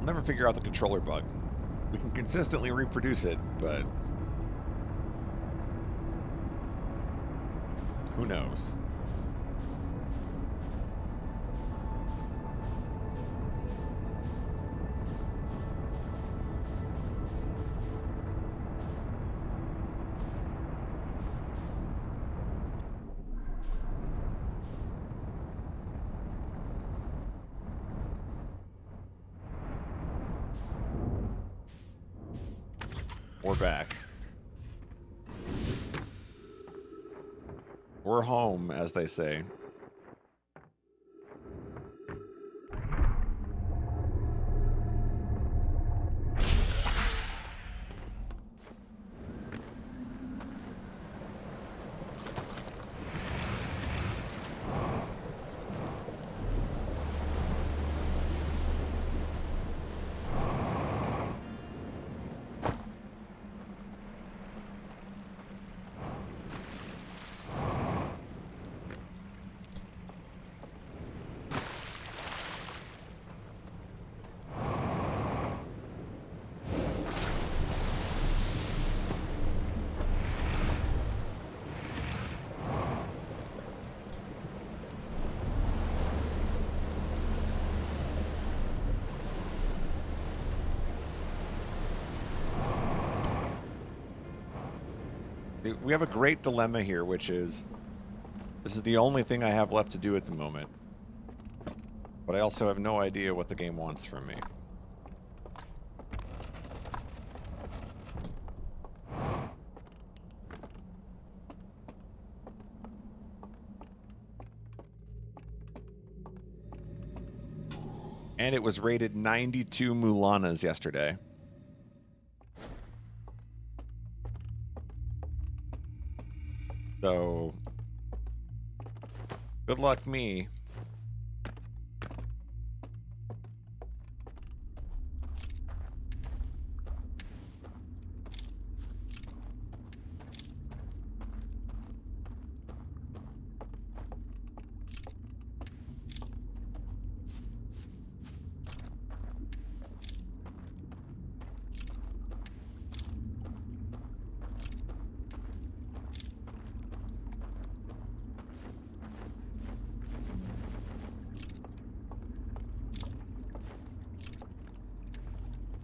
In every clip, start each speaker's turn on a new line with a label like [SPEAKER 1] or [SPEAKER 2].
[SPEAKER 1] never figure out the controller bug. We can consistently reproduce it, but who knows? We're back. We're home, as they say. We have a great dilemma here, which is this is the only thing I have left to do at the moment. But I also have no idea what the game wants from me. And it was rated 92 Mulanas yesterday. So, good luck me.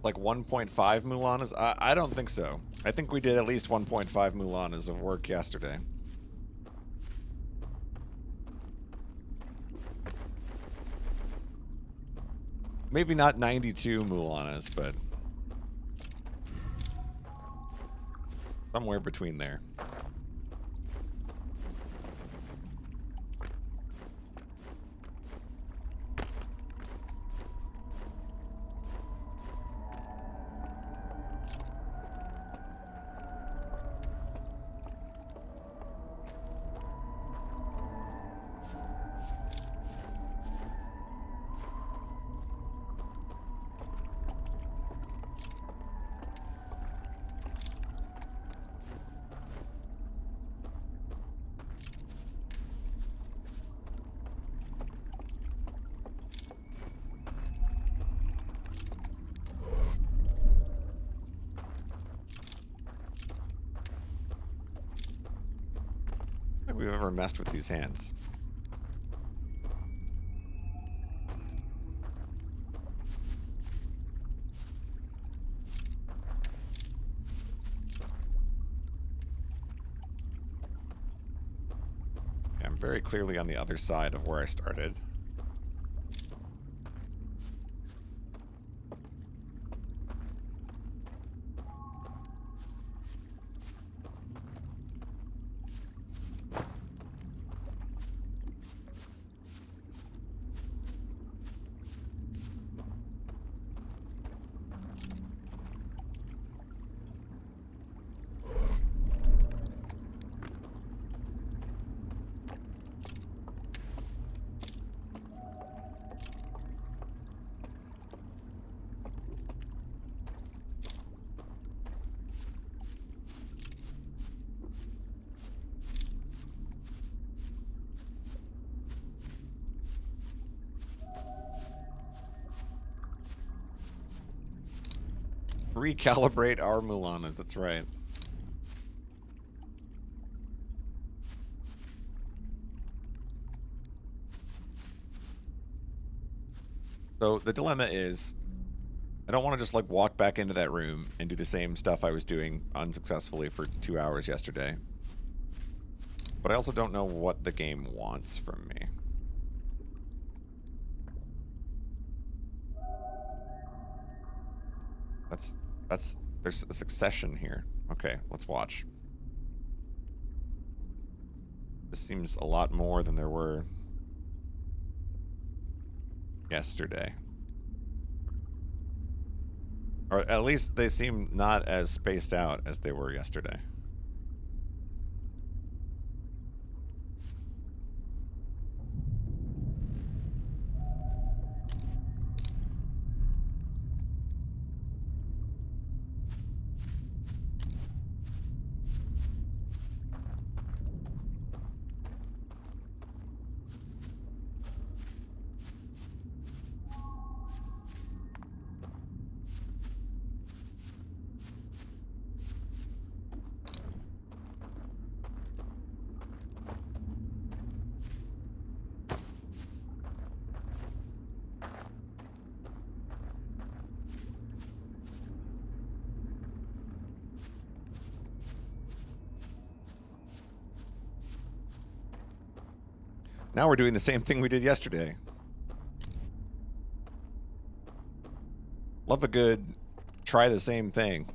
[SPEAKER 1] Like 1.5 Mulanas? I don't think so. I think we did at least 1.5 Mulanas of work yesterday. Maybe not 92 Mulanas, but somewhere between there. I don't think we've ever messed with these hands. Yeah, I'm very clearly on the other side of where I started. Recalibrate our Mulanas, that's right. So the dilemma is, I don't want to just like walk back into that room and do the same stuff I was doing unsuccessfully for 2 hours yesterday. But I also don't know what the game wants from me. There's a succession here. Okay, let's watch. This seems a lot more than there were yesterday. Or at least they seem not as spaced out as they were yesterday. Now we're doing the same thing we did yesterday. Love a good try the same thing.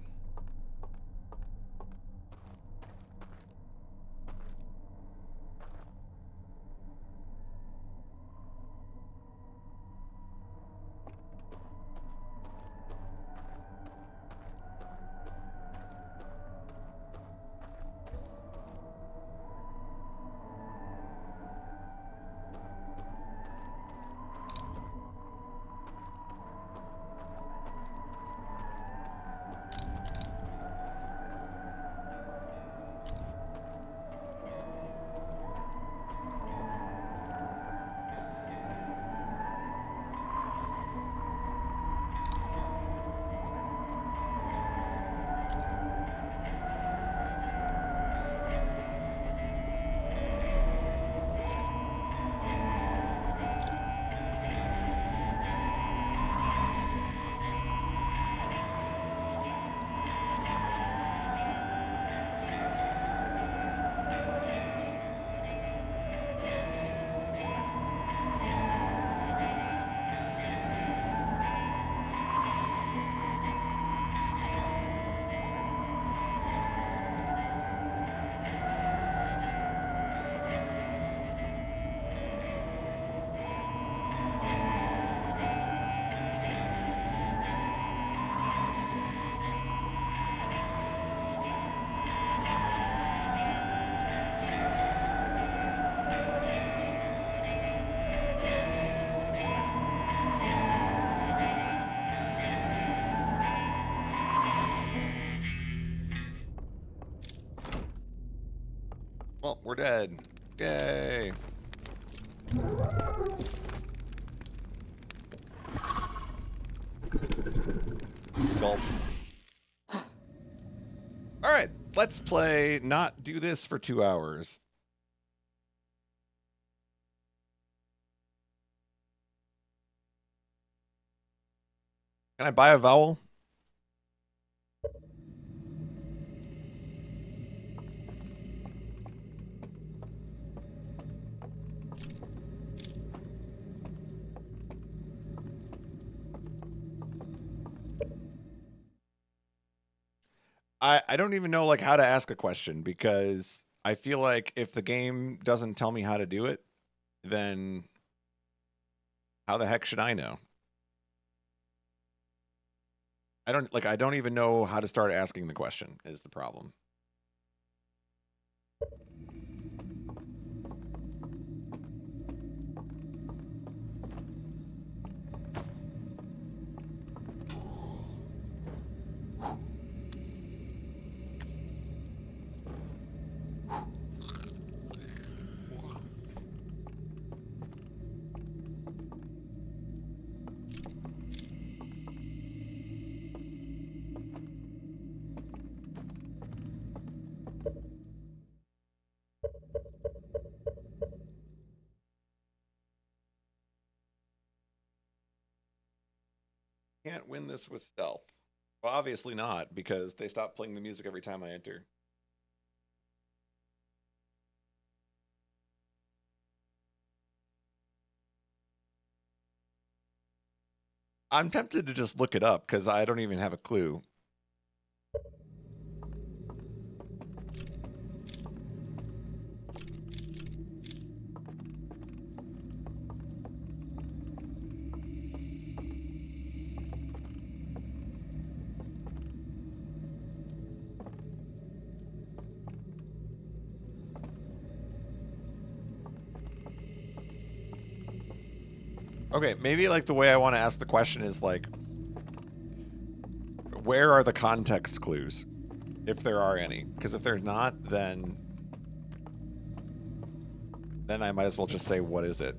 [SPEAKER 1] Well, we're dead. Yay. Gulp. Alright, let's play not do this for 2 hours. Can I buy a vowel? I don't even know like how to ask a question because I feel like if the game doesn't tell me how to do it, then how the heck should I know? I don't even know how to start asking the question is the problem. Can't win this with stealth. Well, obviously not, because they stop playing the music every time I enter. I'm tempted to just look it up because I don't even have a clue. Okay, maybe like the way I want to ask the question is like, where are the context clues, if there are any? Because if there's not, then I might as well just say, what is it?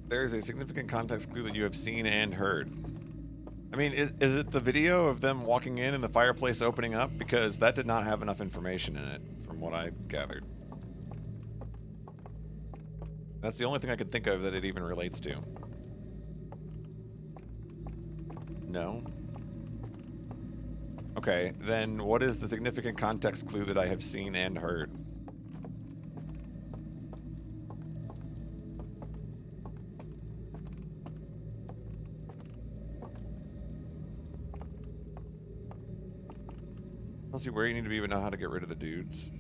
[SPEAKER 1] There's a significant context clue that you have seen and heard. I mean, is it the video of them walking in and the fireplace opening up? Because that did not have enough information in it, from what I gathered. That's the only thing I could think of that it even relates to. No? Okay, then what is the significant context clue that I have seen and heard? Tells you where you need to be, but not how to get rid of the dudes.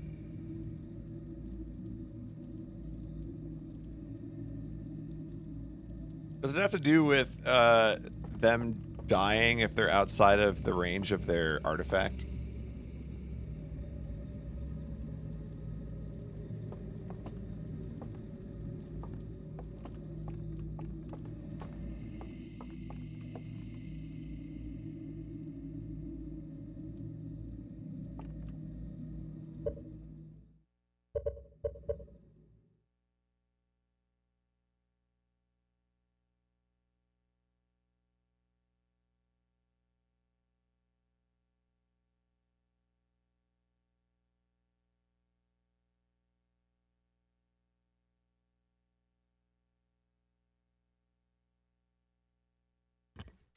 [SPEAKER 1] Does it have to do with them dying if they're outside of the range of their artifact?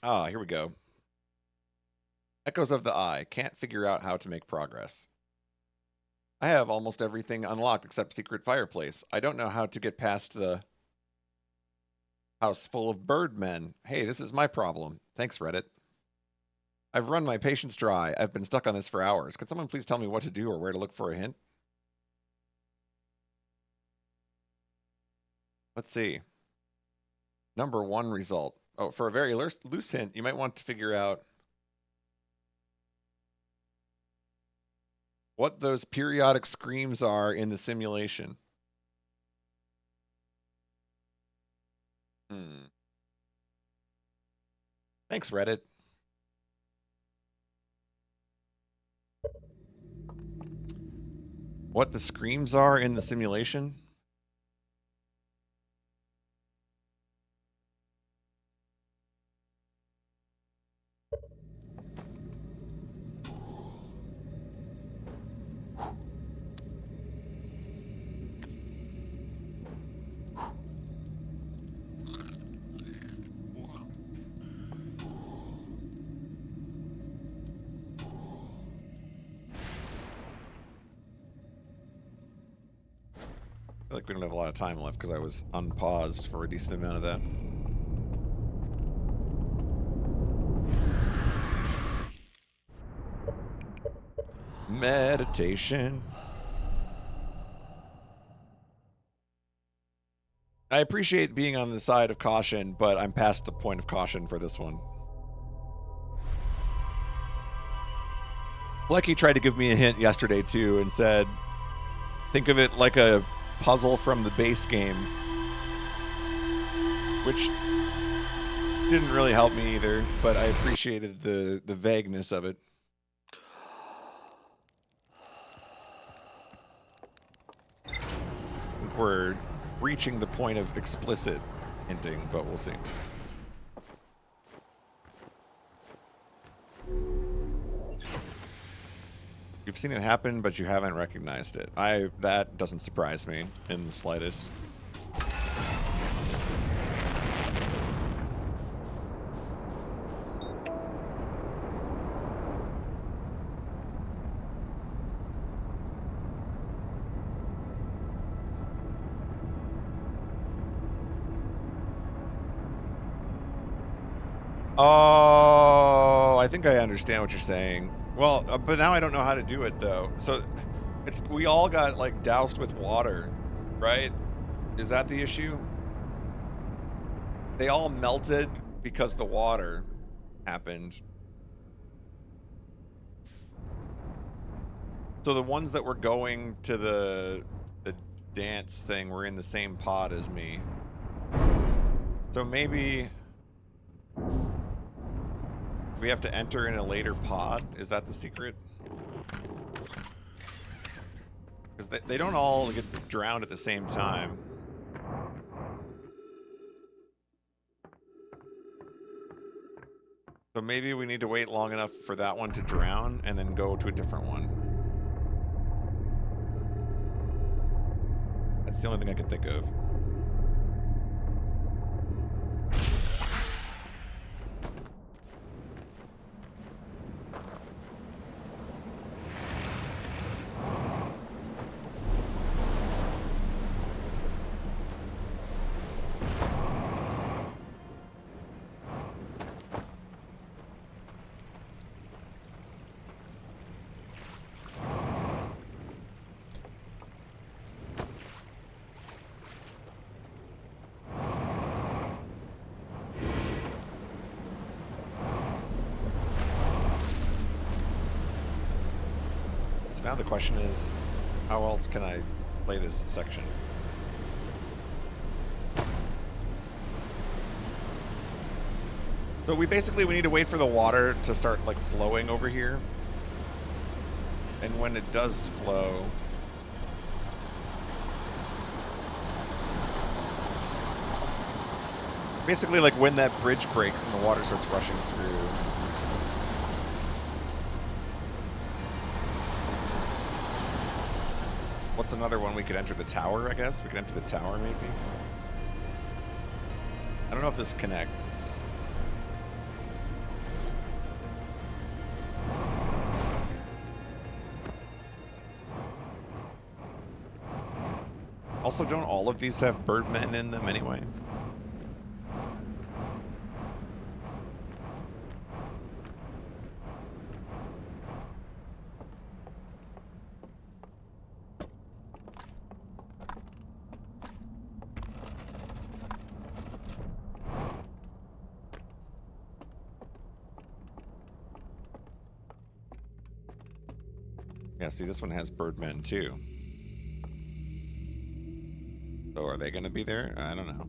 [SPEAKER 1] Ah, here we go. Echoes of the Eye. Can't figure out how to make progress. I have almost everything unlocked except Secret Fireplace. I don't know how to get past the house full of birdmen. Hey, this is my problem. Thanks, Reddit. I've run my patience dry. I've been stuck on this for hours. Could someone please tell me what to do or where to look for a hint? Let's see. Number 1 result. Oh, for a very loose hint, you might want to figure out what those periodic screams are in the simulation. Thanks, Reddit. What the screams are in the simulation? I feel like we don't have a lot of time left because I was unpaused for a decent amount of that. Meditation. I appreciate being on the side of caution, but I'm past the point of caution for this one. Lecky tried to give me a hint yesterday too and said, think of it like a puzzle from the base game, which didn't really help me either, but I appreciated the vagueness of it. We're reaching the point of explicit hinting, but we'll see. You've seen it happen, but you haven't recognized it. That doesn't surprise me in the slightest. Oh, I think I understand what you're saying. Well, but now I don't know how to do it though. So we all got like doused with water, right? Is that the issue? They all melted because the water happened. So the ones that were going to the dance thing were in the same pod as me. So maybe we have to enter in a later pod? Is that the secret? Because they don't all get drowned at the same time. So maybe we need to wait long enough for that one to drown and then go to a different one. That's the only thing I can think of. So now the question is, how else can I play this section? So we need to wait for the water to start like flowing over here. And when it does flow, basically like when that bridge breaks and the water starts rushing through. What's another one? We could enter the tower, I guess. We could enter the tower, maybe. I don't know if this connects. Also, don't all of these have birdmen in them anyway? Yeah, see, this one has birdmen too. So are they going to be there? I don't know.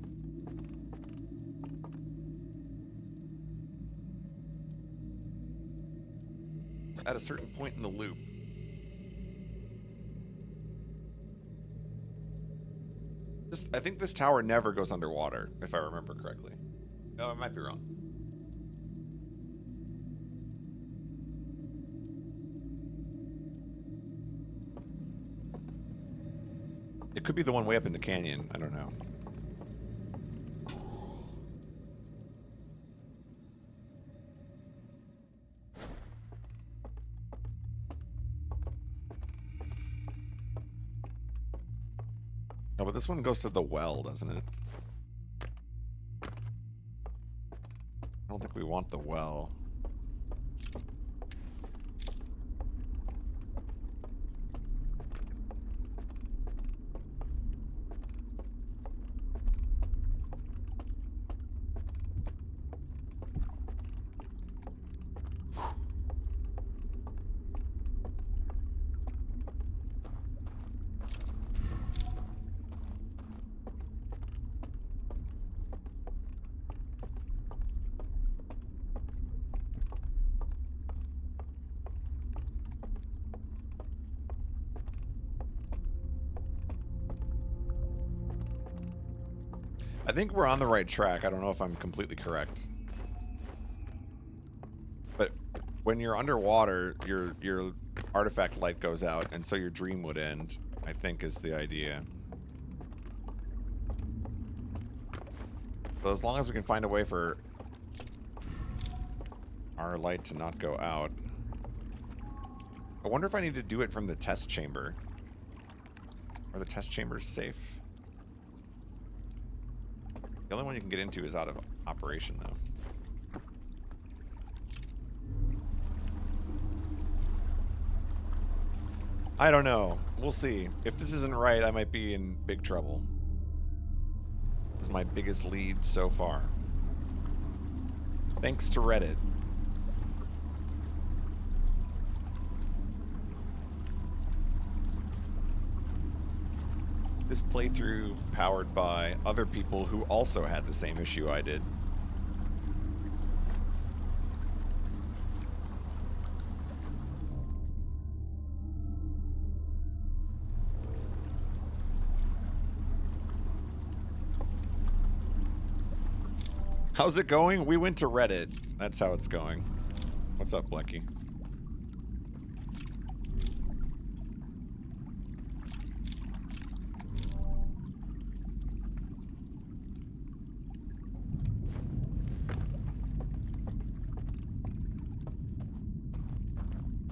[SPEAKER 1] At a certain point in the loop. I think this tower never goes underwater, if I remember correctly. No, I might be wrong. It could be the one way up in the canyon. I don't know. No, but this one goes to the well, doesn't it? I don't think we want the well. I think we're on the right track. I don't know if I'm completely correct. But when you're underwater, your artifact light goes out, and so your dream would end, I think is the idea. So as long as we can find a way for our light to not go out. I wonder if I need to do it from the test chamber. Are the test chambers safe? The only one you can get into is out of operation, though. I don't know. We'll see. If this isn't right, I might be in big trouble. This is my biggest lead so far. Thanks to Reddit. This playthrough powered by other people who also had the same issue I did. How's it going? We went to Reddit. That's how it's going. What's up, Blecky?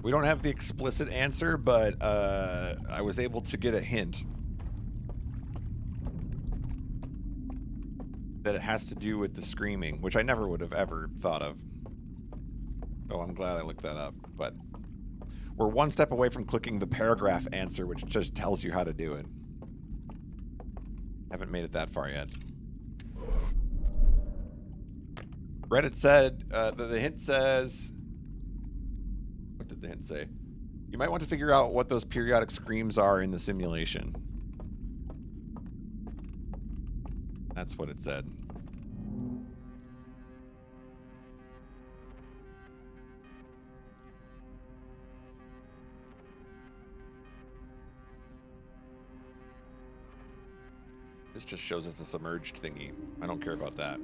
[SPEAKER 1] We don't have the explicit answer, but I was able to get a hint that it has to do with the screaming, which I never would have ever thought of. Oh, I'm glad I looked that up, but we're one step away from clicking the paragraph answer, which just tells you how to do it. Haven't made it that far yet. Reddit said, the hint says... What did the hint say? You might want to figure out what those periodic screams are in the simulation. That's what it said. This just shows us the submerged thingy. I don't care about that.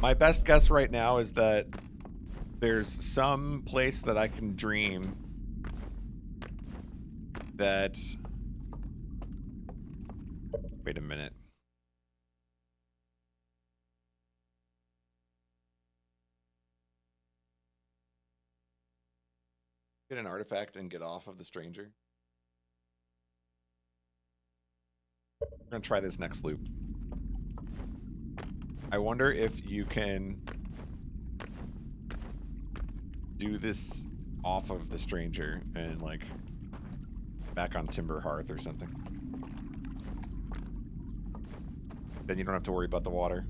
[SPEAKER 1] My best guess right now is that there's some place that I can dream that... Wait a minute. Get an artifact and get off of the stranger. We're gonna try this next loop. I wonder if you can do this off of the stranger and like back on Timber Hearth or something. Then you don't have to worry about the water.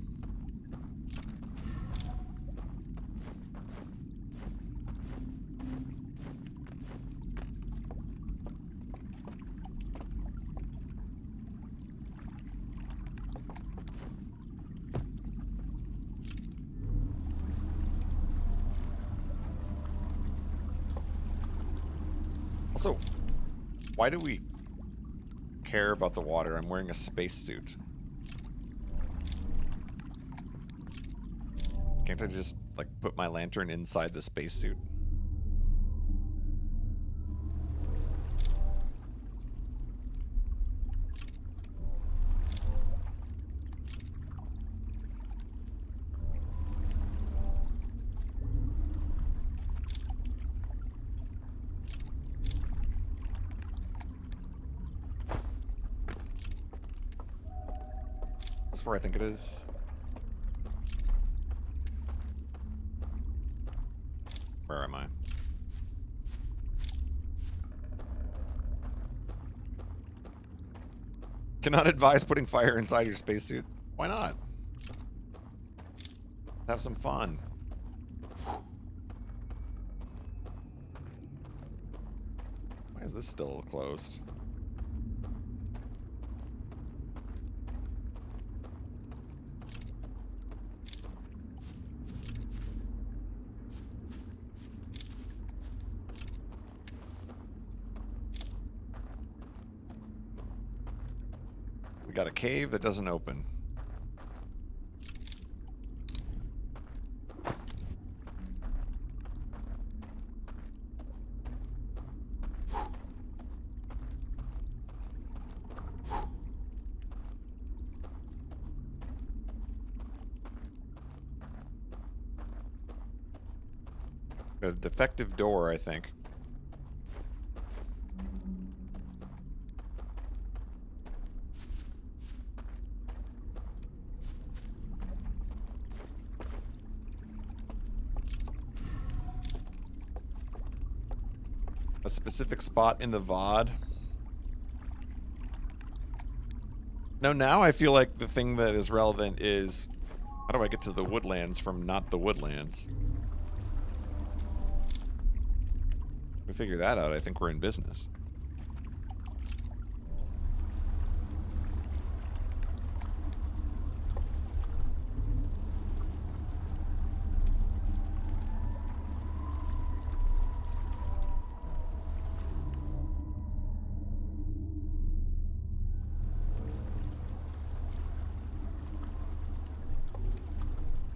[SPEAKER 1] Also, why do we care about the water? I'm wearing a spacesuit. Can't I just, like, put my lantern inside the spacesuit? That's where I think it is. Where am I? Cannot advise putting fire inside your spacesuit. Why not? Have some fun. Why is this still closed? got a cave that doesn't open. A defective door, I think. A specific spot in the VOD. No, now I feel like the thing that is relevant is how do I get to the woodlands from not the woodlands? If we figure that out, I think we're in business.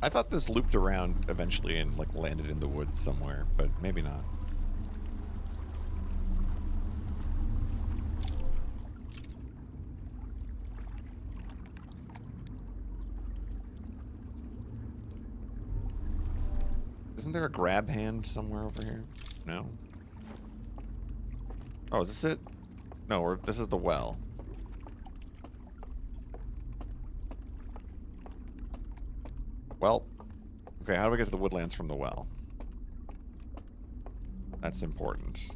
[SPEAKER 1] I thought this looped around eventually and like landed in the woods somewhere, but maybe not. Isn't there a grab hand somewhere over here? No. Oh, is this it? No, this is the well. Well, okay, how do we get to the woodlands from the well? That's important.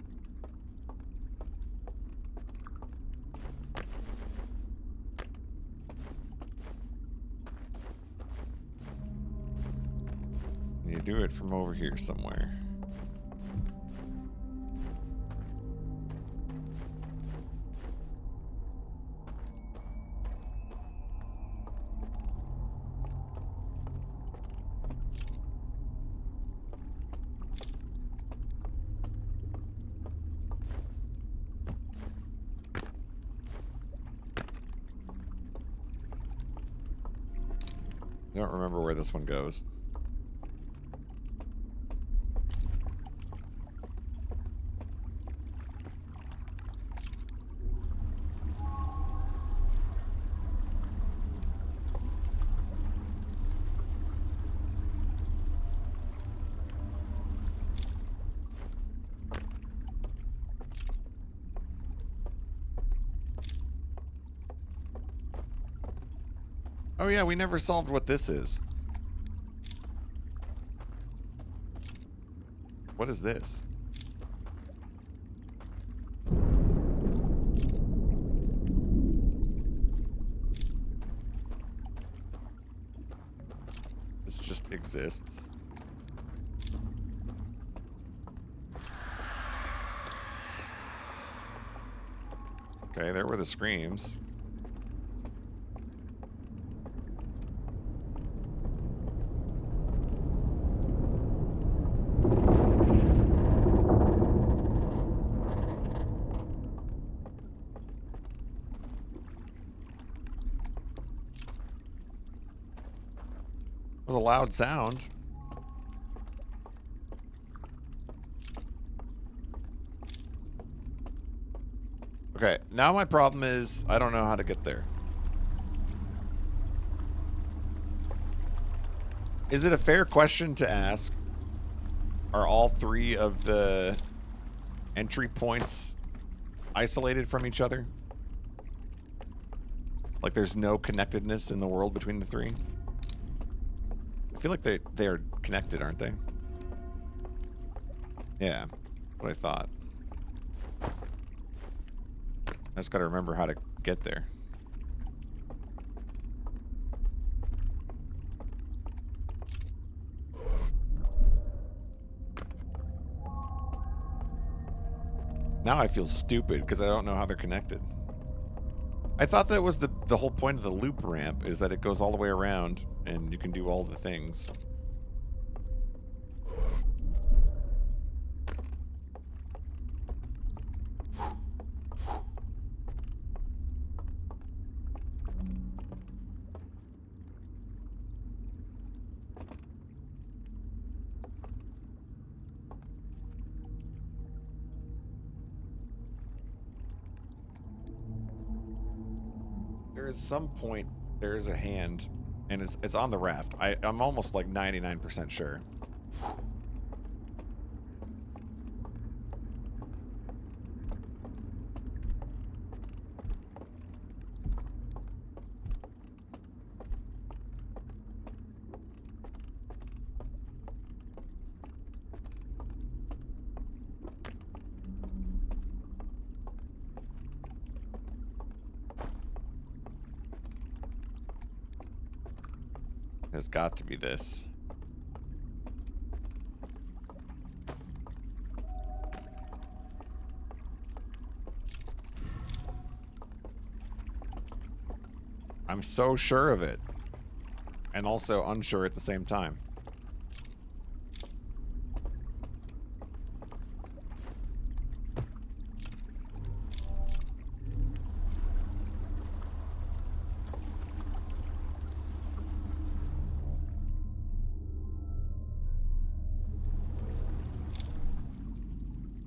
[SPEAKER 1] You do it from over here somewhere. I don't remember where this one goes. Oh yeah, we never solved what this is. What is this? This just exists. Okay, there were the screams. It was a loud sound. Okay, now my problem is I don't know how to get there. Is it a fair question to ask? Are all three of the entry points isolated from each other? Like there's no connectedness in the world between the three? I feel like they are connected, aren't they? Yeah, what I thought. I just gotta remember how to get there. Now I feel stupid because I don't know how they're connected. I thought that was the whole point of the loop ramp, is that it goes all the way around and you can do all the things. there is some point, there is a hand, and it's on the raft. I'm almost like 99% sure. It's got to be this. I'm so sure of it. And also unsure at the same time.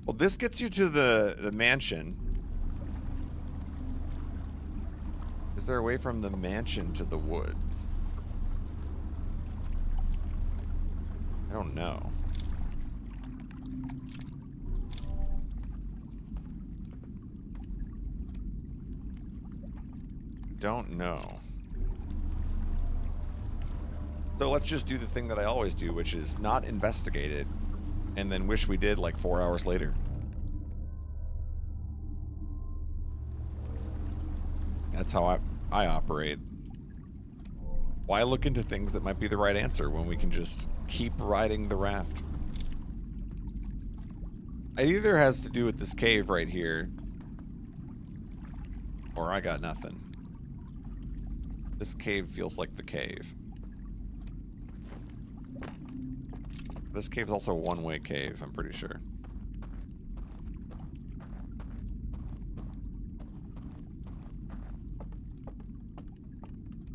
[SPEAKER 1] Well, this gets you to the mansion. Is there a way from the mansion to the woods? I don't know. Don't know. So let's just do the thing that I always do, which is not investigate it, and then wish we did like 4 hours later. That's how I operate. Why look into things that might be the right answer when we can just keep riding the raft? It either has to do with this cave right here, or I got nothing. This cave feels like the cave. This cave's also a one-way cave, I'm pretty sure.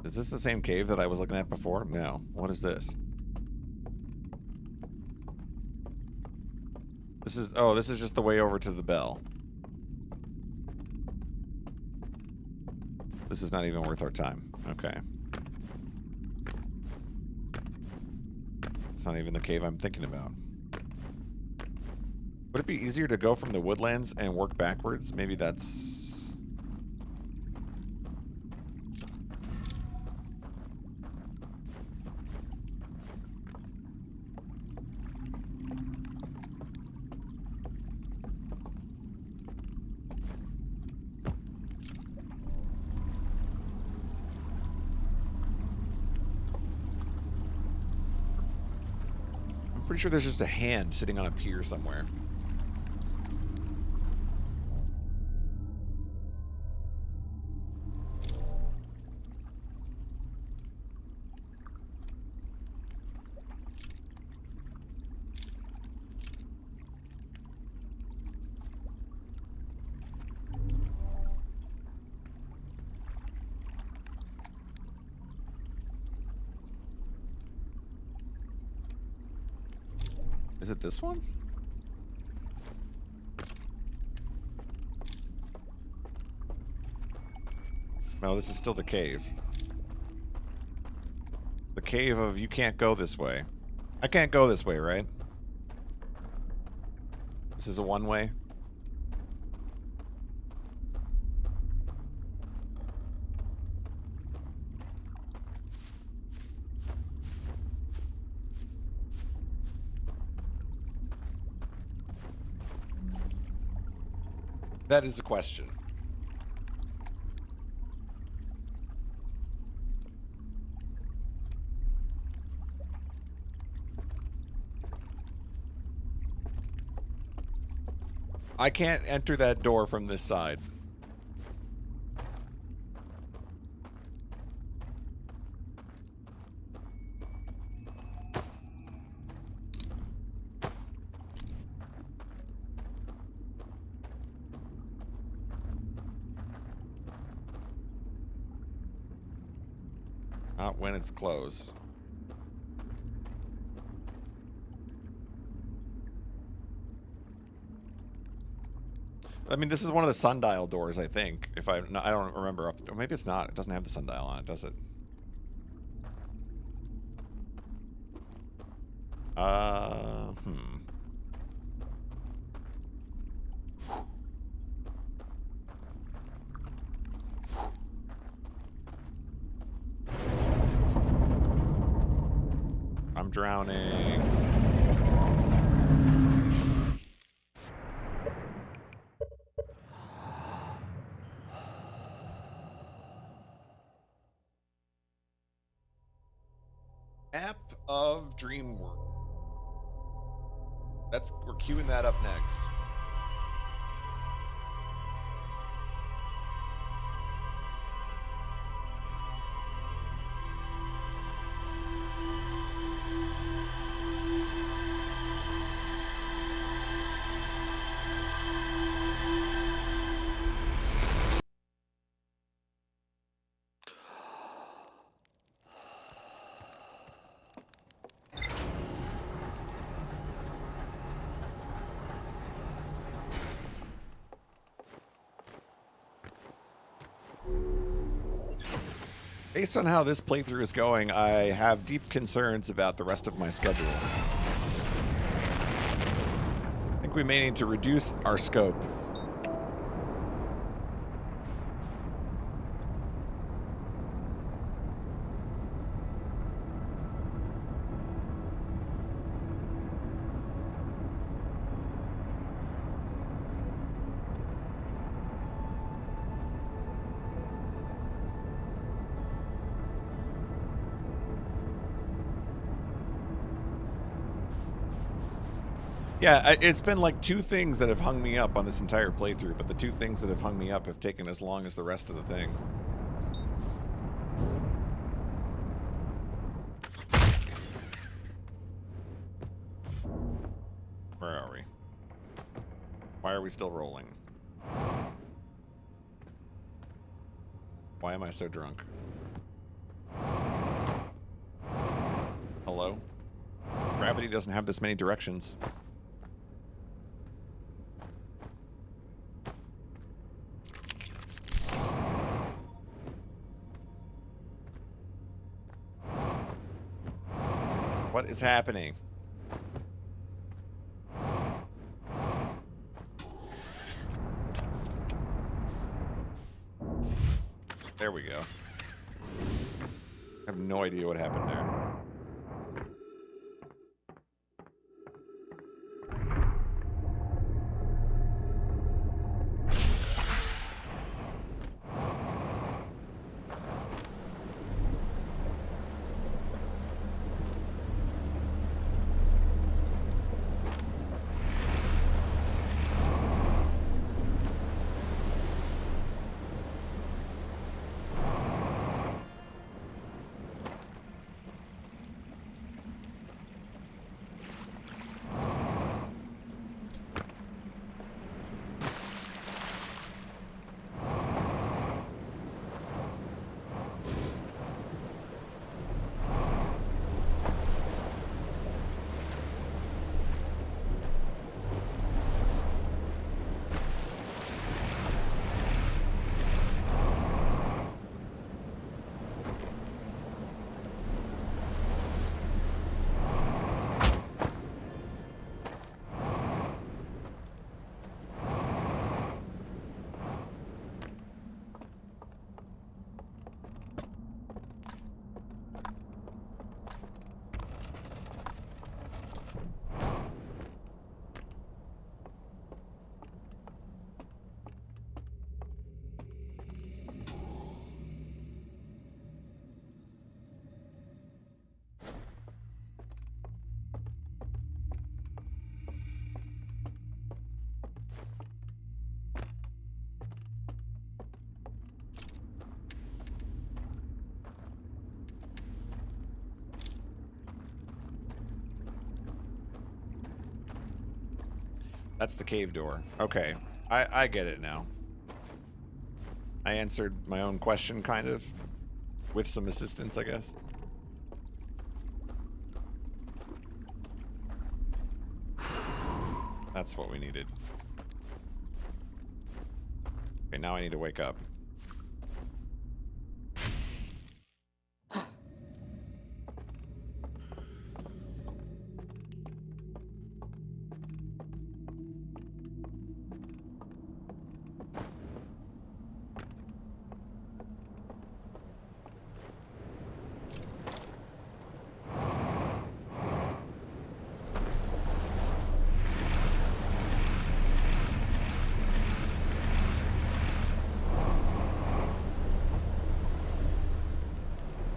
[SPEAKER 1] Is this the same cave that I was looking at before? No. What is this? This is... Oh, this is just the way over to the bell. This is not even worth our time. Okay. It's not even the cave I'm thinking about. Would it be easier to go from the woodlands and work backwards? Maybe that's... Pretty sure there's just a hand sitting on a pier somewhere. Is it this one? No, this is still the cave. The cave of you can't go this way. I can't go this way, right? This is a one-way. That is the question. I can't enter that door from this side. Not when it's closed. I mean, this is one of the sundial doors, I think. If I don't remember. Or maybe it's not. It doesn't have the sundial on it, does it? Hmm. I'm drowning. App of Dreamworld. We're queuing that up next. Based on how this playthrough is going, I have deep concerns about the rest of my schedule. I think we may need to reduce our scope. Yeah, it's been like 2 things that have hung me up on this entire playthrough, but the 2 things that have hung me up have taken as long as the rest of the thing. Where are we? Why are we still rolling? Why am I so drunk? Hello? Gravity doesn't have this many directions. What is happening? There we go. I have no idea what happened there. That's the cave door. Okay. I get it now. I answered my own question, kind of. With some assistance, I guess. That's what we needed. Okay, now I need to wake up.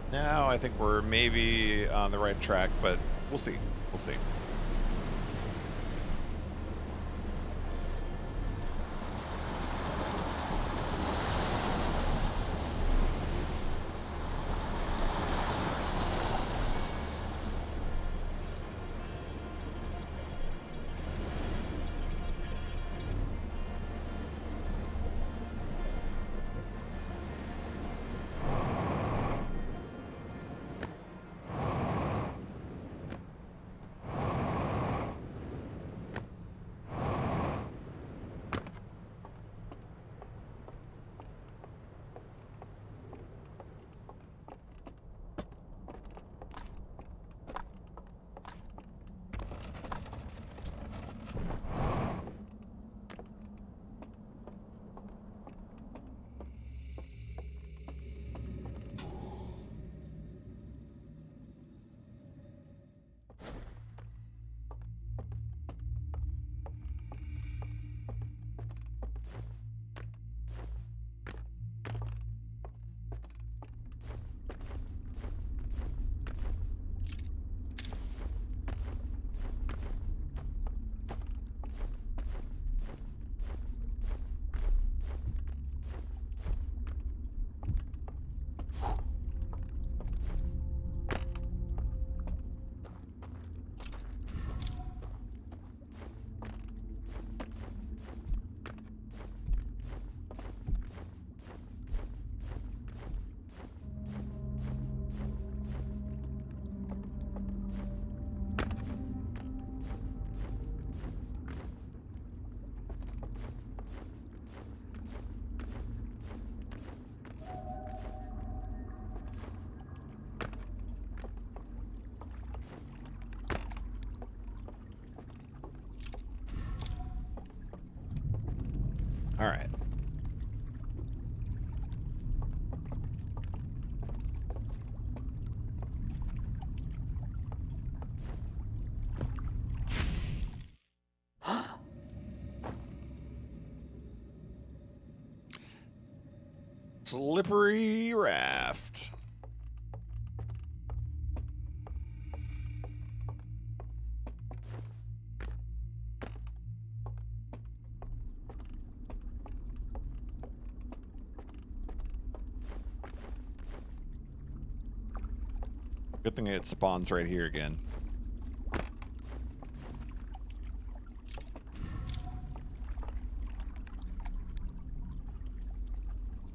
[SPEAKER 1] Now I think we're maybe on the right track, but we'll see. We'll see. All right. Slippery raft. Good thing it spawns right here again.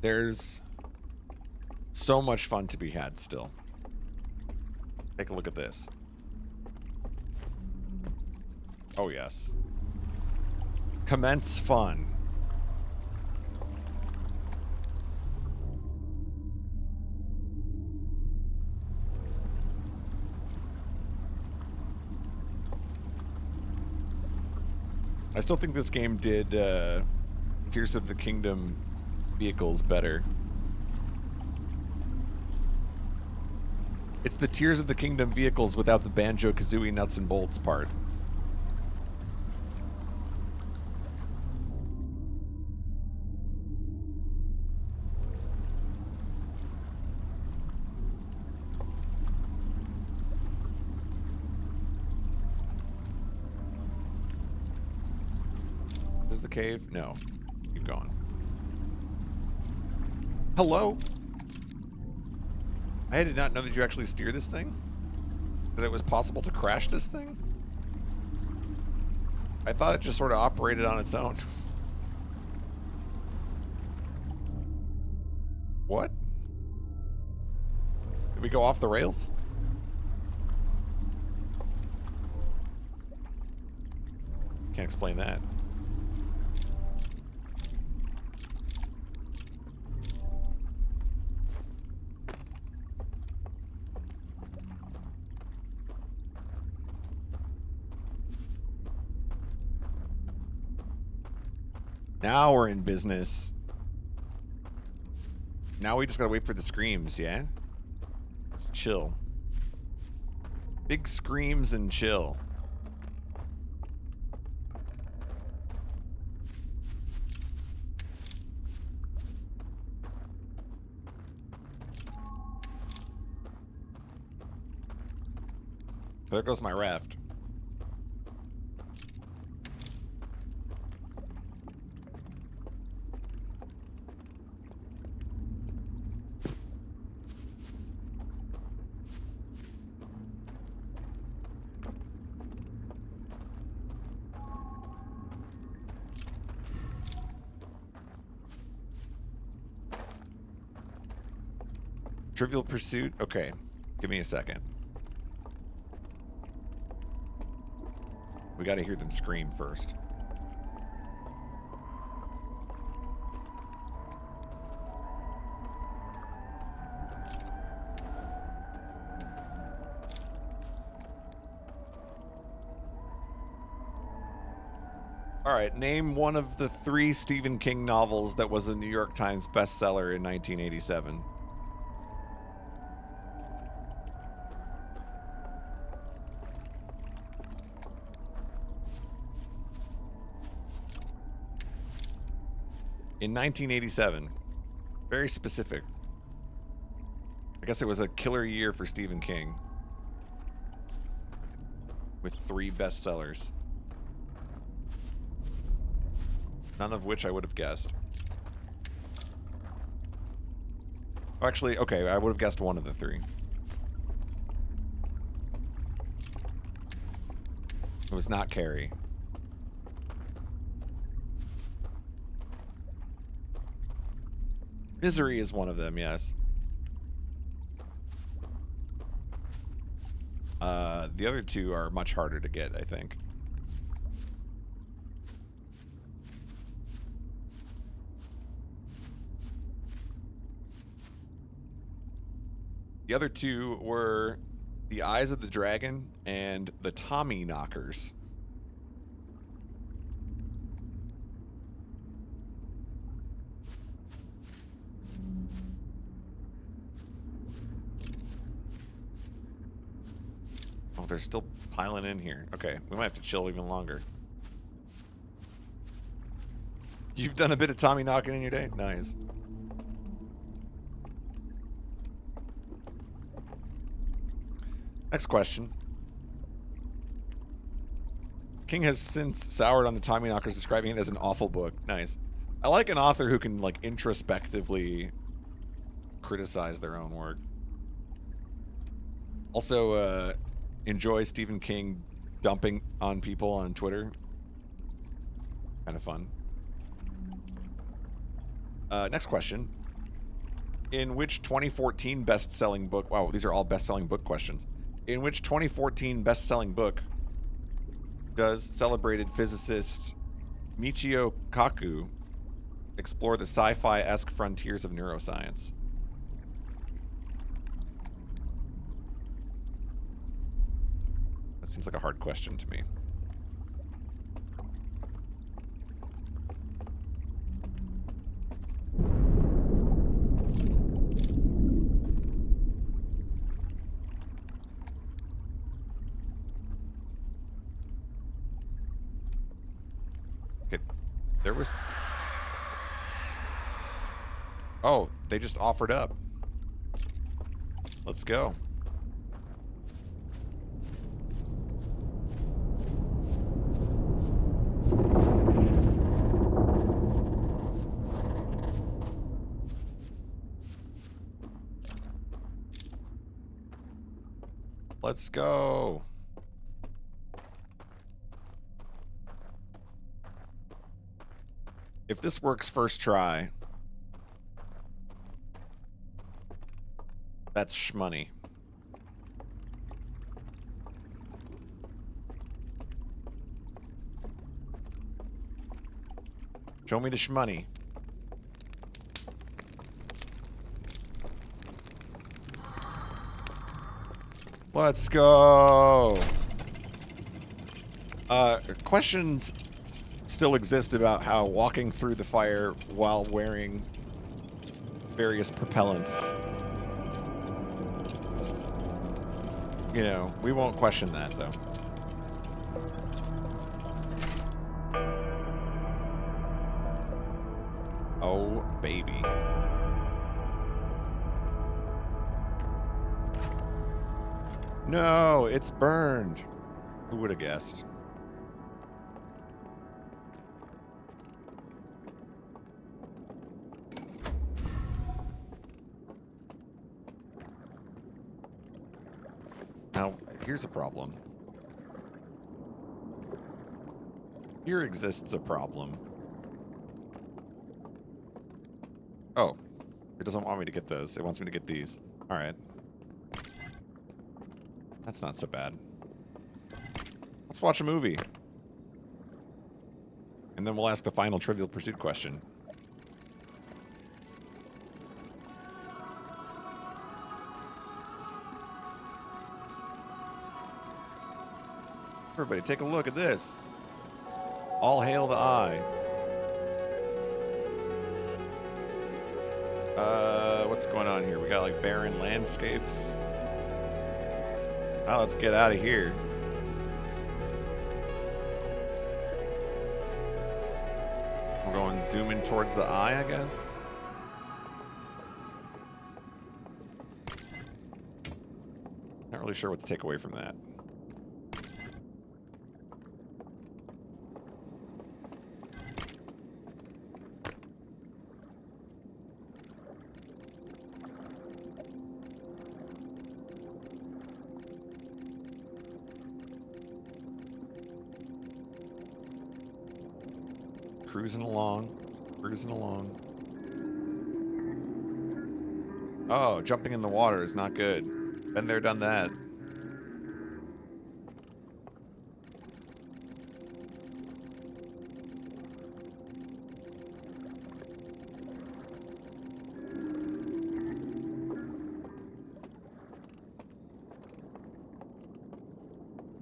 [SPEAKER 1] There's so much fun to be had still. Take a look at this. Oh, yes. Commence fun. I still think this game did Tears of the Kingdom vehicles better. It's the Tears of the Kingdom vehicles without the Banjo-Kazooie nuts and bolts part. Is the cave? No. Keep going. Hello? I did not know that you actually steer this thing. That it was possible to crash this thing. I thought it just sort of operated on its own. What? Did we go off the rails? Can't explain that. Now we're in business. Now we just gotta wait for the screams, yeah? Let's chill. Big screams and chill. There goes my raft. Trivial Pursuit? Okay. Give me a second. We gotta hear them scream first. Alright, name one of the 3 Stephen King novels that was a New York Times bestseller in 1987. In 1987. Very specific. I guess it was a killer year for Stephen King. With 3 bestsellers. None of which I would have guessed. Actually, okay, I would have guessed one of the 3. It was not Carrie. Misery is one of them, yes. The other 2 are much harder to get, I think. The other 2 were The Eyes of the Dragon and The Tommy Knockers. Oh, they're still piling in here. Okay, we might have to chill even longer. You've done a bit of Tommy knocking in your day? Nice. Next question. King has since soured on the Tommy Knockers, describing it as an awful book. Nice. I like an author who can, like, introspectively criticize their own work. Also, enjoy Stephen King dumping on people on Twitter. Kind of fun. Next question. In which 2014 best-selling book... Wow, these are all best-selling book questions. In which 2014 best-selling book does celebrated physicist Michio Kaku explore the sci-fi-esque frontiers of neuroscience? That seems like a hard question to me. There was... Oh, they just offered up. Let's go. Let's go. If this works first try, that's shmoney. Show me the shmoney. Let's go. Questions still exist about how walking through the fire while wearing various propellants, you know, we won't question that, though. Oh, baby. No, it's burned. Who would have guessed? Now, here's a problem. Here exists a problem. Oh, it doesn't want me to get those. It wants me to get these. All right. That's not so bad. Let's watch a movie. And then we'll ask the final Trivial Pursuit question. Everybody, take a look at this. All hail the eye. What's going on here? We got like barren landscapes. Now let's get out of here. We're going zooming towards the eye, I guess. Not really sure what to take away from that. Cruising along. Cruising along. Oh, jumping in the water is not good. Been there, done that.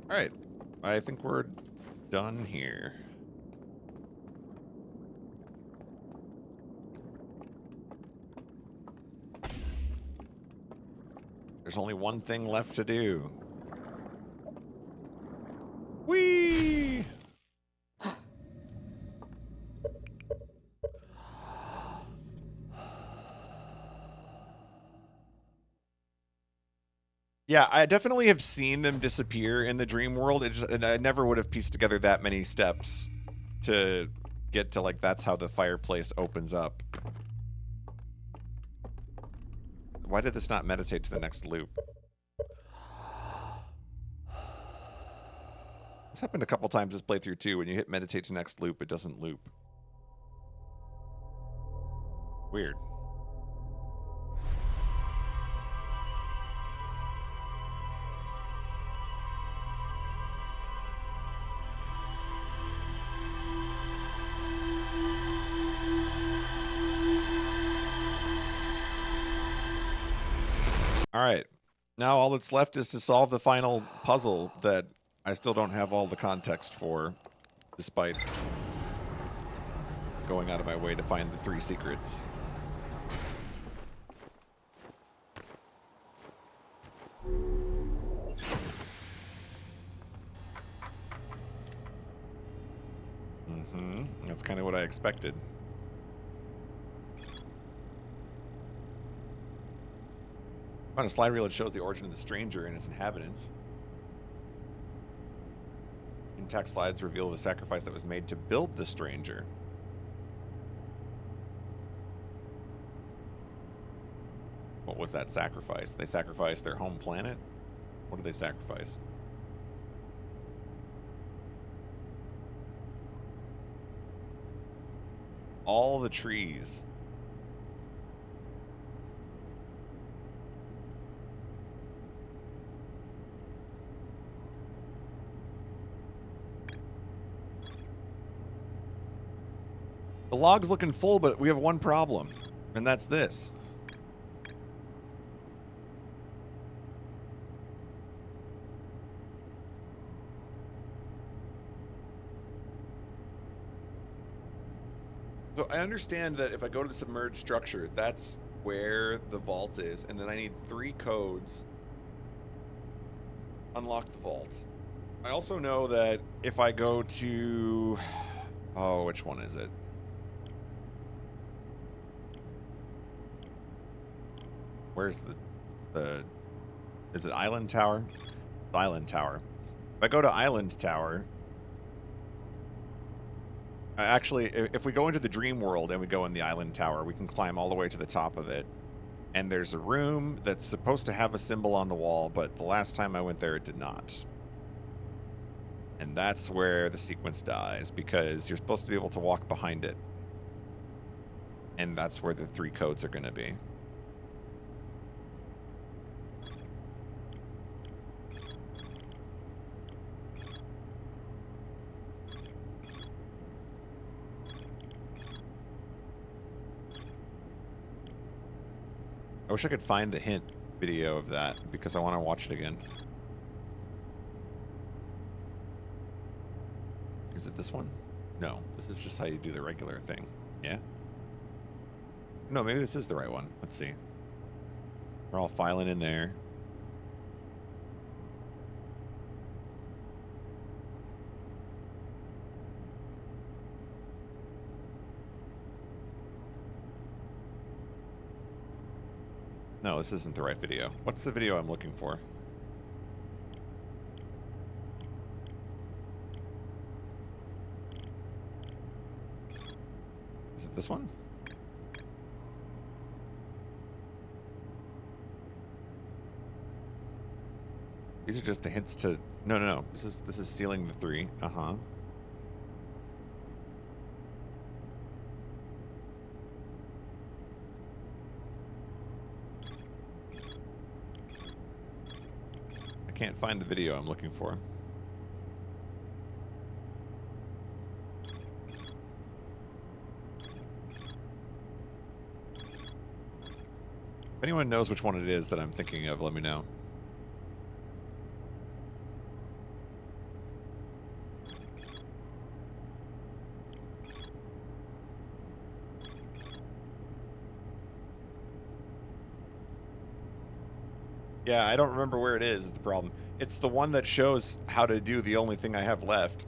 [SPEAKER 1] Alright. I think we're done here. There's only one thing left to do. Whee! Yeah, I definitely have seen them disappear in the dream world. And I never would have pieced together that many steps to get to, like, that's how the fireplace opens up. Why did this not meditate to the next loop? It's happened a couple times this playthrough too. When you hit meditate to next loop, it doesn't loop. Weird. All right. Now all that's left is to solve the final puzzle that I still don't have all the context for, despite going out of my way to find the 3 secrets. That's kind of what I expected. On a slide reel, it shows the origin of the stranger and its inhabitants. Intact slides reveal the sacrifice that was made to build the stranger. What was that sacrifice? They sacrificed their home planet? What did they sacrifice? All the trees. The log's looking full, but we have one problem, and that's this. So I understand that if I go to the submerged structure, that's where the vault is, and then I need 3 codes to unlock the vault. I also know that if I go to... Oh, which one is it? Where's the... Is it Island Tower? Island Tower. If I go to Island Tower... Actually, if we go into the dream world and we go in the Island Tower, we can climb all the way to the top of it. And there's a room that's supposed to have a symbol on the wall, but the last time I went there, it did not. And that's where the sequence dies, because you're supposed to be able to walk behind it. And that's where the 3 codes are going to be. I wish I could find the hint video of that, because I want to watch it again. Is it this one? No, this is just how you do the regular thing. Yeah? No, maybe this is the right one. Let's see. We're all filing in there. No, this isn't the right video. What's the video I'm looking for? Is it this one? These are just the hints to... No. This is sealing the 3. Uh-huh. I can't find the video I'm looking for. If anyone knows which one it is that I'm thinking of, let me know. Yeah, I don't remember where it is the problem. It's the one that shows how to do the only thing I have left.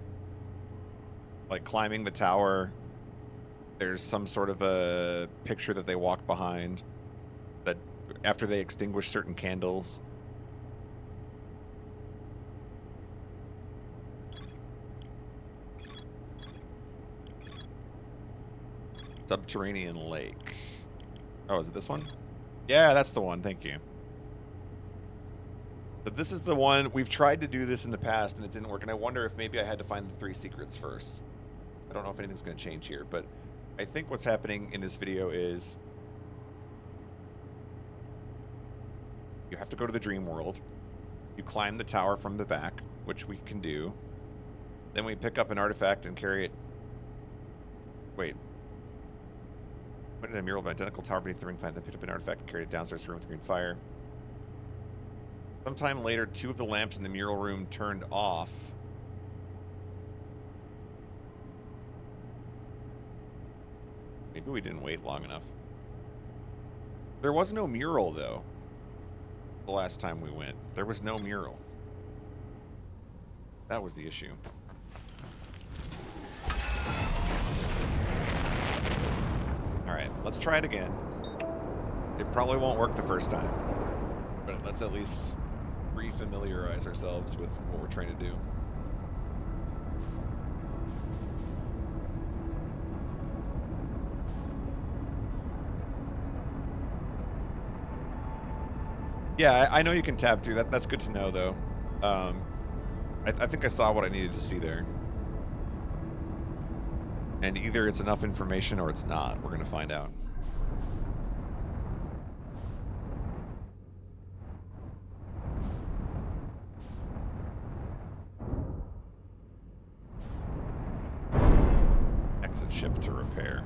[SPEAKER 1] Like climbing the tower. There's some sort of a picture that they walk behind. That after they extinguish certain candles. Subterranean lake. Oh, is it this one? Yeah, that's the one. Thank you. But this is the one, we've tried to do this in the past and it didn't work, and I wonder if maybe I had to find the 3 secrets first. I don't know if anything's going to change here, but I think what's happening in this video is you have to go to the dream world. You climb the tower from the back, which we can do. Then we pick up an artifact and carry it. Wait. Put in a mural of an identical tower beneath the ring plant, then picked up an artifact and carried it downstairs to the room with green fire. Sometime later, 2 of the lamps in the mural room turned off. Maybe we didn't wait long enough. There was no mural, though. The last time we went, there was no mural. That was the issue. Alright, let's try it again. It probably won't work the first time. But let's at least re-familiarize ourselves with what we're trying to do. Yeah, I know you can tab through that. That's good to know, though. I think I saw what I needed to see there. And either it's enough information or it's not. We're going to find out. Exit ship to repair.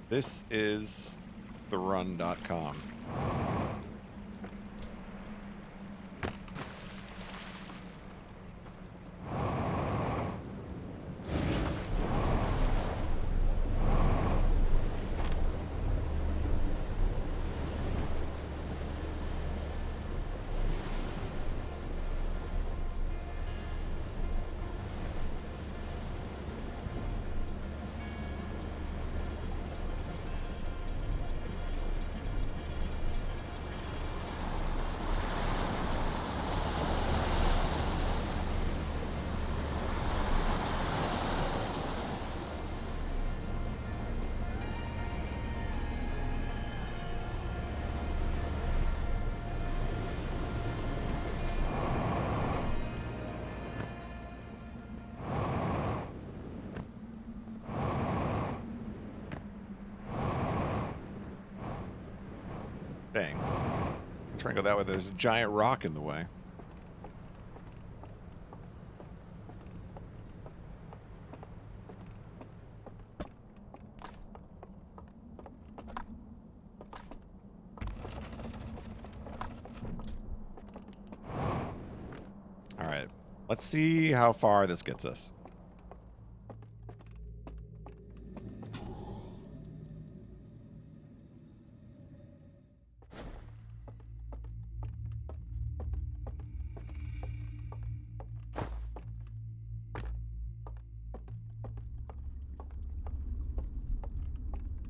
[SPEAKER 1] This is therun.com. Dang. I'm trying to go that way. There's a giant rock in the way. Alright. Let's see how far this gets us.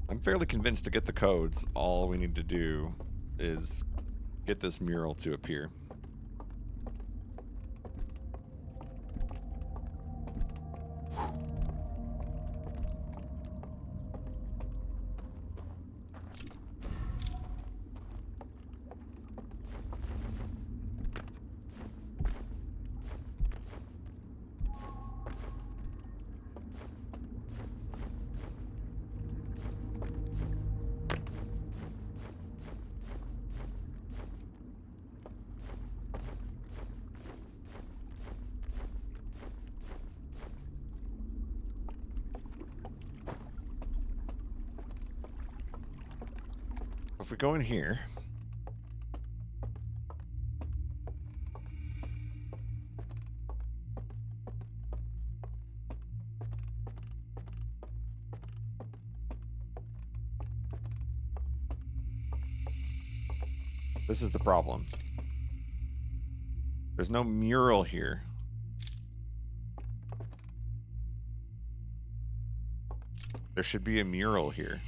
[SPEAKER 1] I'm fairly convinced to get the codes, all we need to do is get this mural to appear. If we go in here, this is the problem. There's no mural here. There should be a mural here.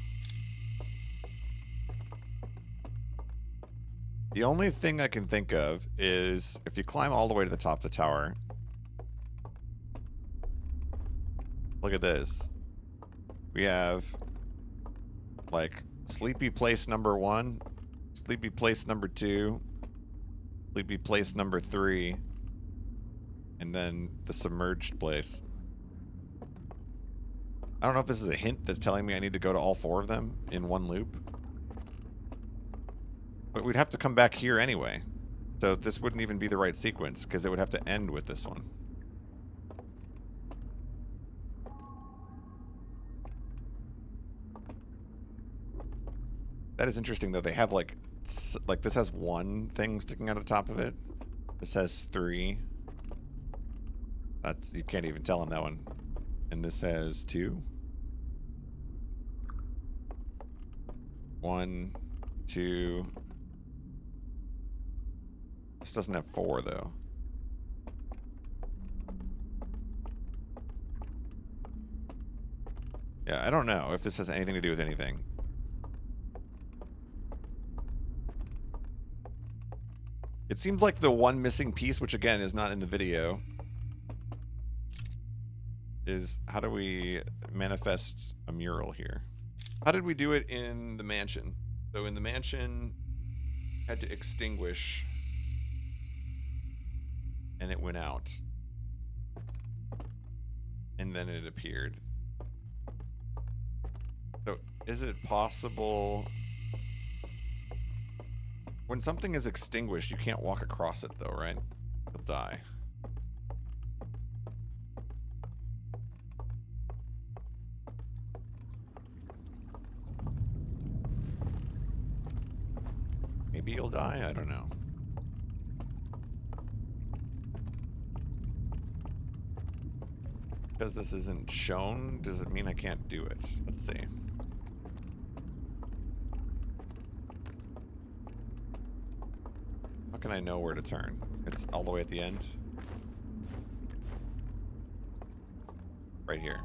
[SPEAKER 1] The only thing I can think of is if you climb all the way to the top of the tower. Look at this. We have like sleepy place number 1, sleepy place number 2, sleepy place number 3, and then the submerged place. I don't know if this is a hint that's telling me I need to go to all 4 of them in one loop. But we'd have to come back here anyway. So this wouldn't even be the right sequence, because it would have to end with this one. That is interesting, though. They have, like this has 1 thing sticking out of the top of it. This has 3. That's, you can't even tell on that one. And this has 2. 1, 2. This doesn't have 4, though. Yeah, I don't know if this has anything to do with anything. It seems like the one missing piece, which again is not in the video, is how do we manifest a mural here? How did we do it in the mansion? So in the mansion, had to extinguish, and it went out. And then it appeared. So is it possible... When something is extinguished, you can't walk across it, though, right? You'll die. maybe you'll die? I don't know. Because this isn't shown, does it mean I can't do it? Let's see. How can I know where to turn? It's all the way at the end? Right here.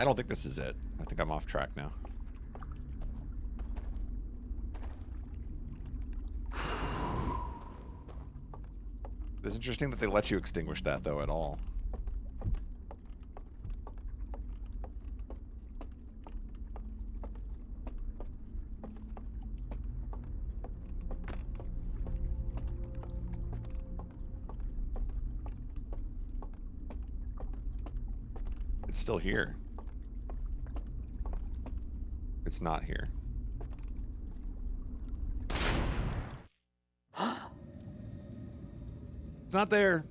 [SPEAKER 1] I don't think this is it. I think I'm off track now. It's interesting that they let you extinguish that, though, at all. It's still here. It's not here. It's not there.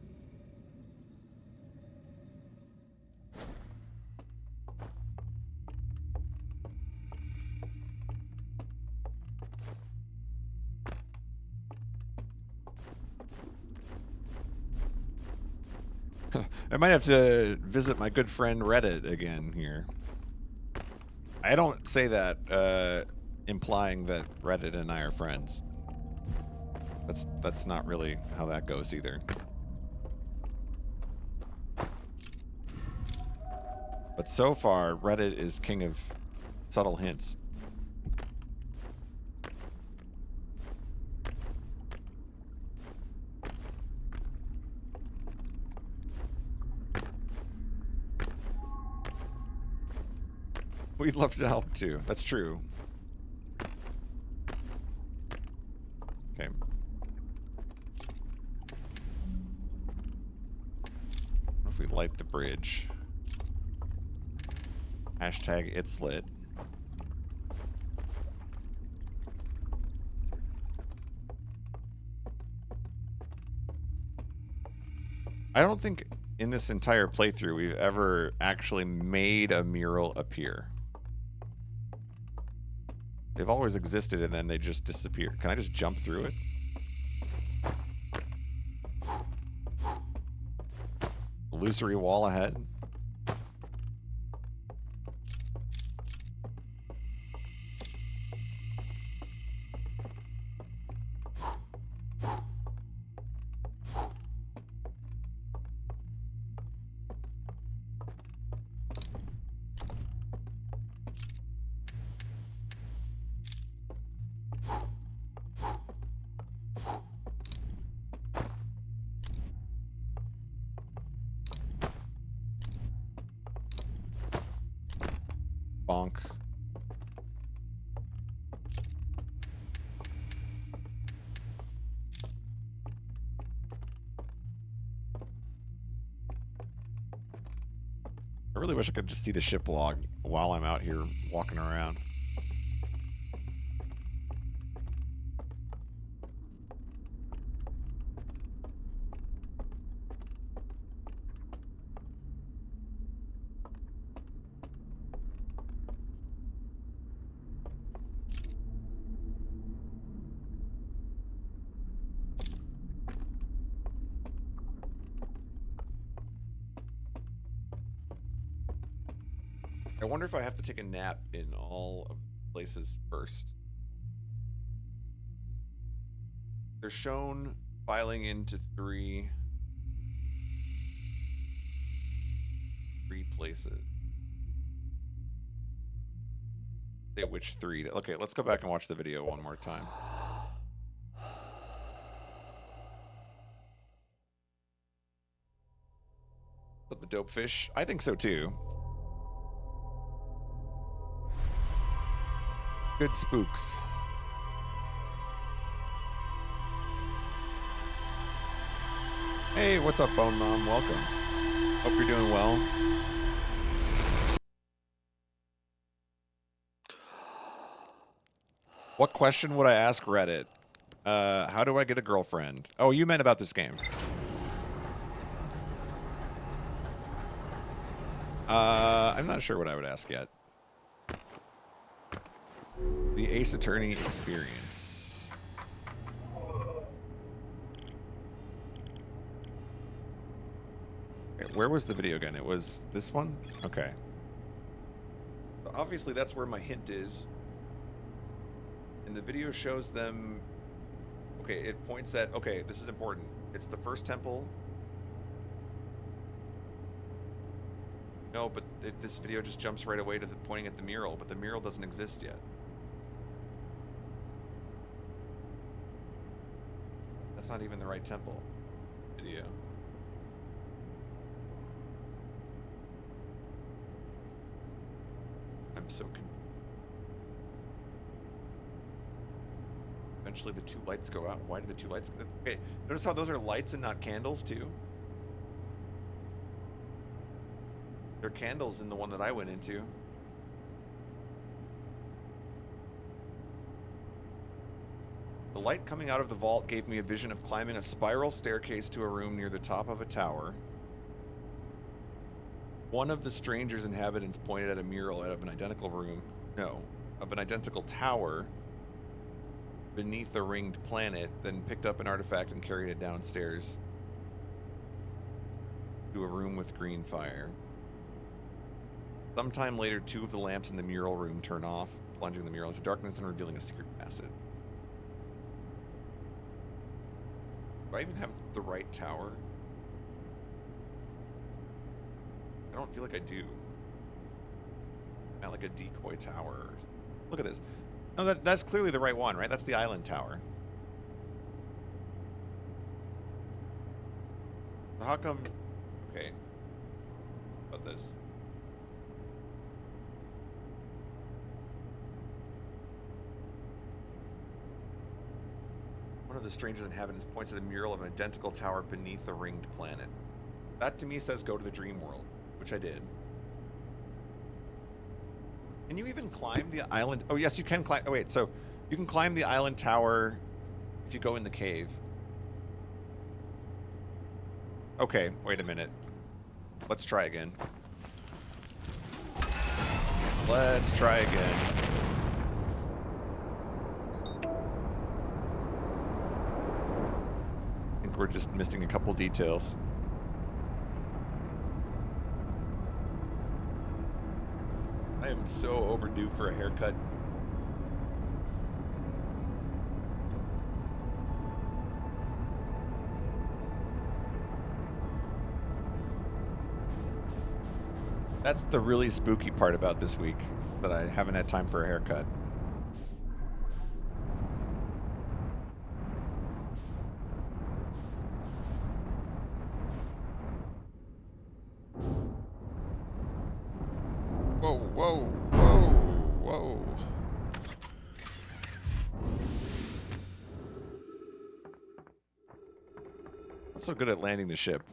[SPEAKER 1] I might have to visit my good friend Reddit again here. I don't say that implying that Reddit and I are friends. That's not really how that goes either. But so far, Reddit is king of subtle hints. We'd love to help too. That's true. Okay. What if we light the bridge? Hashtag it's lit. I don't think in this entire playthrough we've ever actually made a mural appear. They've always existed and then they just disappear. Can I just jump through it? Illusory wall ahead. Bonk. I really wish I could just see the ship log while I'm out here walking around. I wonder if I have to take a nap in all of the places first. They're shown filing into three places. Say which three? Okay, let's go back and watch the video one more time. But the dope fish? I think so too. Good spooks. Hey, what's up, Bone Mom? Welcome. Hope you're doing well. What question would I ask Reddit? How do I get a girlfriend? Oh, you meant about this game. I'm not sure what I would ask yet. The Ace Attorney experience. Okay, where was the video again? It was this one? Okay. So obviously that's where my hint is. And the video shows them... Okay, it points at... Okay, this is important. It's the first temple. No, but this video just jumps right away to the pointing at the mural, but the mural doesn't exist yet. That's not even the right temple video. I'm so confused. Eventually the two lights go out. Why do the two lights... Okay, notice how those are lights and not candles, too? They're candles in the one that I went into. The light coming out of the vault gave me a vision of climbing a spiral staircase to a room near the top of a tower. One of the stranger's inhabitants pointed at a mural out of an identical room. No, of an identical tower beneath a ringed planet, then picked up an artifact and carried it downstairs to a room with green fire. Sometime later, 2 of the lamps in the mural room turn off, plunging the mural into darkness and revealing a secret passage. Do I even have the right tower? I don't feel like I do. Not like a decoy tower. Look at this. No, that's clearly the right one, right? That's the island tower. So how come... Okay. How about this? One of the stranger's inhabitants points at a mural of an identical tower beneath a ringed planet. That to me says go to the dream world, which I did. Can you even climb the island? Oh, yes, you can climb. Oh, wait, so you can climb the island tower if you go in the cave. Okay, wait a minute. Let's try again. Let's try again. I think we're just missing a couple details. I am so overdue for a haircut. That's the really spooky part about this week, that I haven't had time for a haircut. Whoa, whoa, whoa, whoa. Not so good at landing the ship.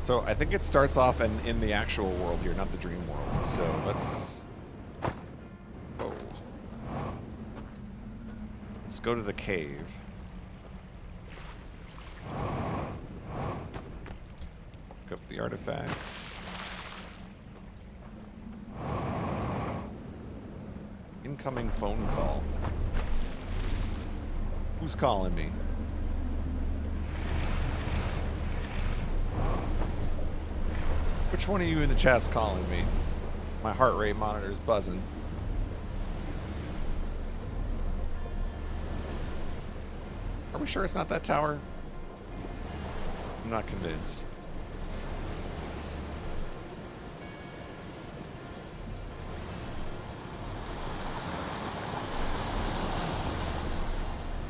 [SPEAKER 1] So I think it starts off in the actual world here, not the dream world. So let's... Whoa. Let's go to the cave. Pick up the artifacts. Incoming phone call. Who's calling me? Which one of you in the chat's calling me? My heart rate monitor's buzzing. Are we sure it's not that tower? I'm not convinced.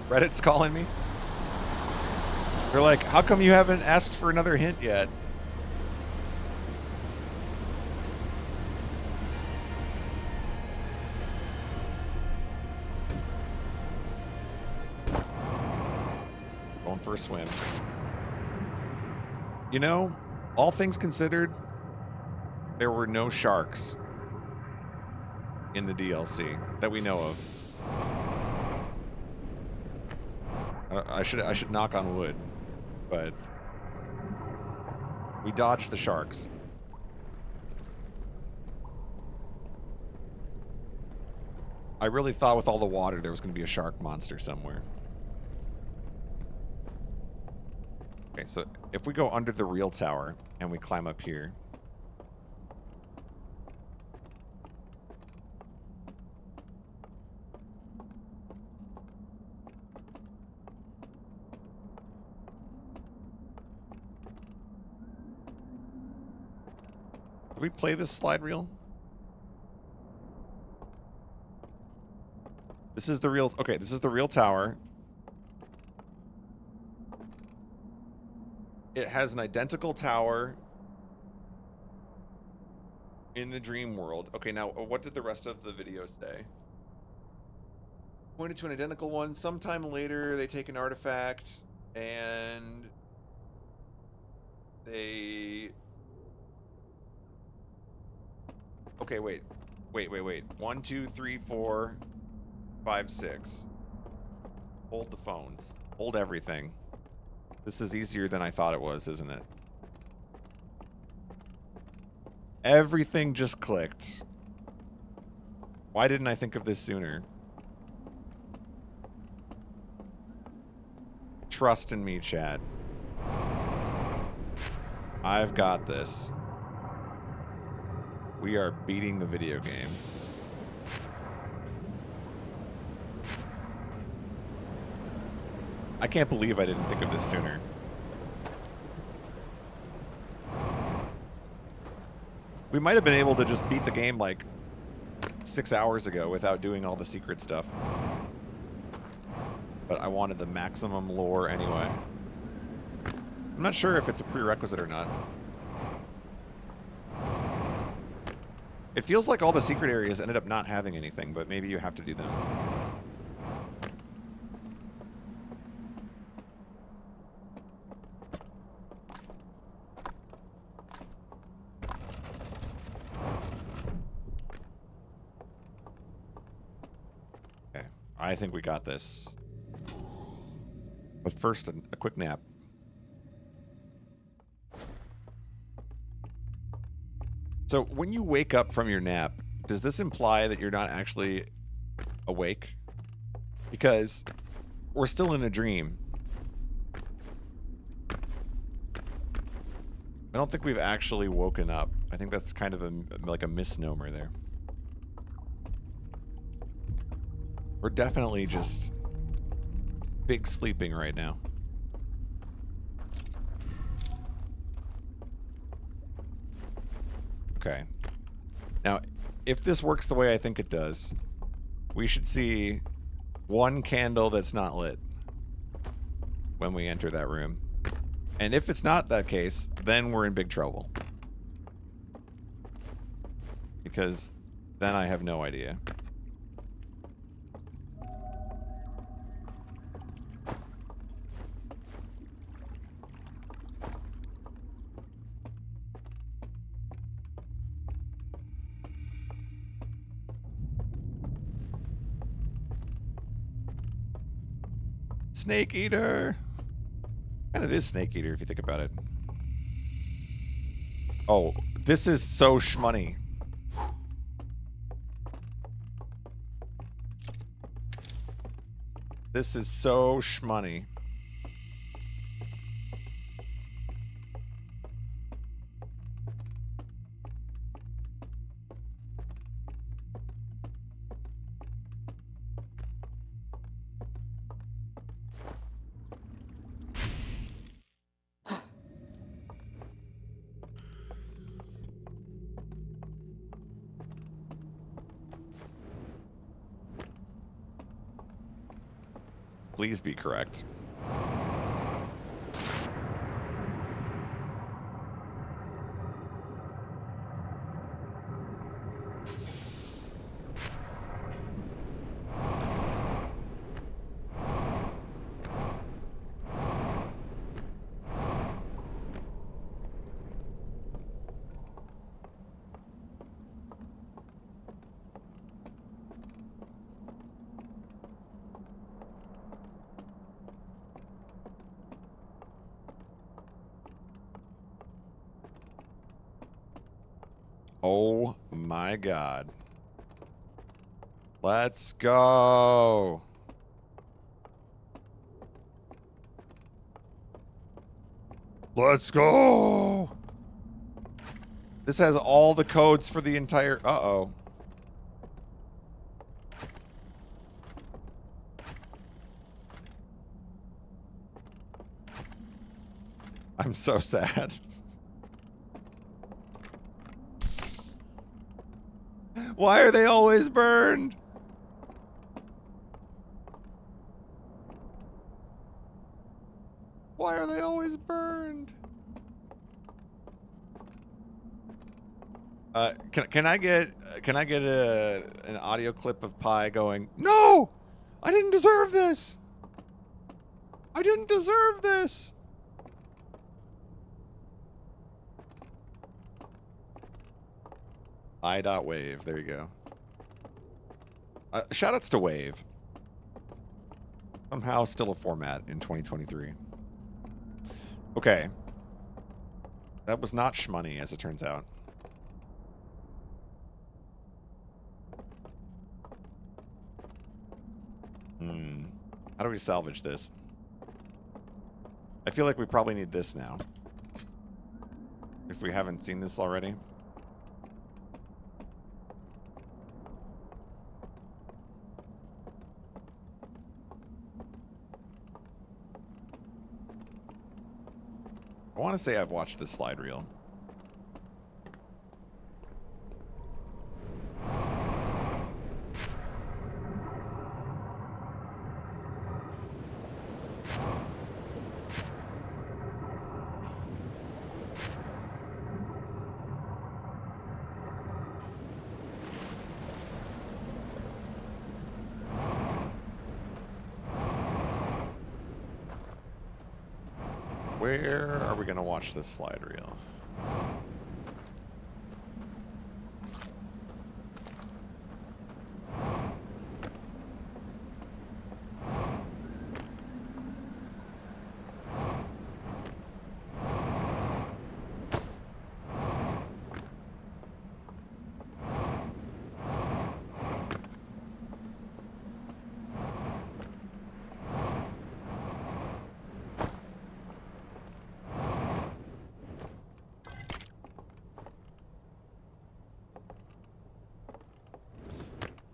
[SPEAKER 1] Reddit's calling me? They're like, how come you haven't asked for another hint yet? for a swim. You know, all things considered, there were no sharks in the DLC that we know of. I should knock on wood, but we dodged the sharks. I really thought with all the water there was going to be a shark monster somewhere. Okay, so if we go under the real tower and we climb up here. Did we play this slide reel? This is the real... Okay, this is the real tower. It has an identical tower in the dream world. Okay, now what did the rest of the video say? Pointed to an identical one. Sometime later, they take an artifact and they... Okay, wait. Wait. 1, 2, 3, 4, 5, 6. Hold the phones. Hold everything. This is easier than I thought it was, isn't it? Everything just clicked. Why didn't I think of this sooner? Trust in me, Chad. I've got this. We are beating the video game. I can't believe I didn't think of this sooner. We might have been able to just beat the game like 6 hours ago without doing all the secret stuff. But I wanted the maximum lore anyway. I'm not sure if it's a prerequisite or not. It feels like all the secret areas ended up not having anything, but maybe you have to do them. Okay, I think we got this. But first, a quick nap. So when you wake up from your nap, does this imply that you're not actually awake? Because we're still in a dream. I don't think we've actually woken up. I think that's kind of like a misnomer there. We're definitely just big sleeping right now. Okay. Now, if this works the way I think it does, we should see one candle that's not lit when we enter that room. And if it's not that case, then we're in big trouble. Because then I have no idea. Snake Eater! Kind of is Snake Eater if you think about it. Oh, this is so shmoney. This is so shmoney. Please be correct. Oh my god. Let's go. Let's go. This has all the codes for the entire... Uh-oh. I'm so sad. Why are they always burned? Why are they always burned? Can I get an audio clip of Pi going, "No! I didn't deserve this. I didn't deserve this." I.wave. There you go. Shoutouts to Wave. Somehow still a format in 2023. Okay. That was not shmoney, as it turns out. How do we salvage this? I feel like we probably need this now. If we haven't seen this already. I want to say I've watched this slide reel. Where are we going to watch this slide reel?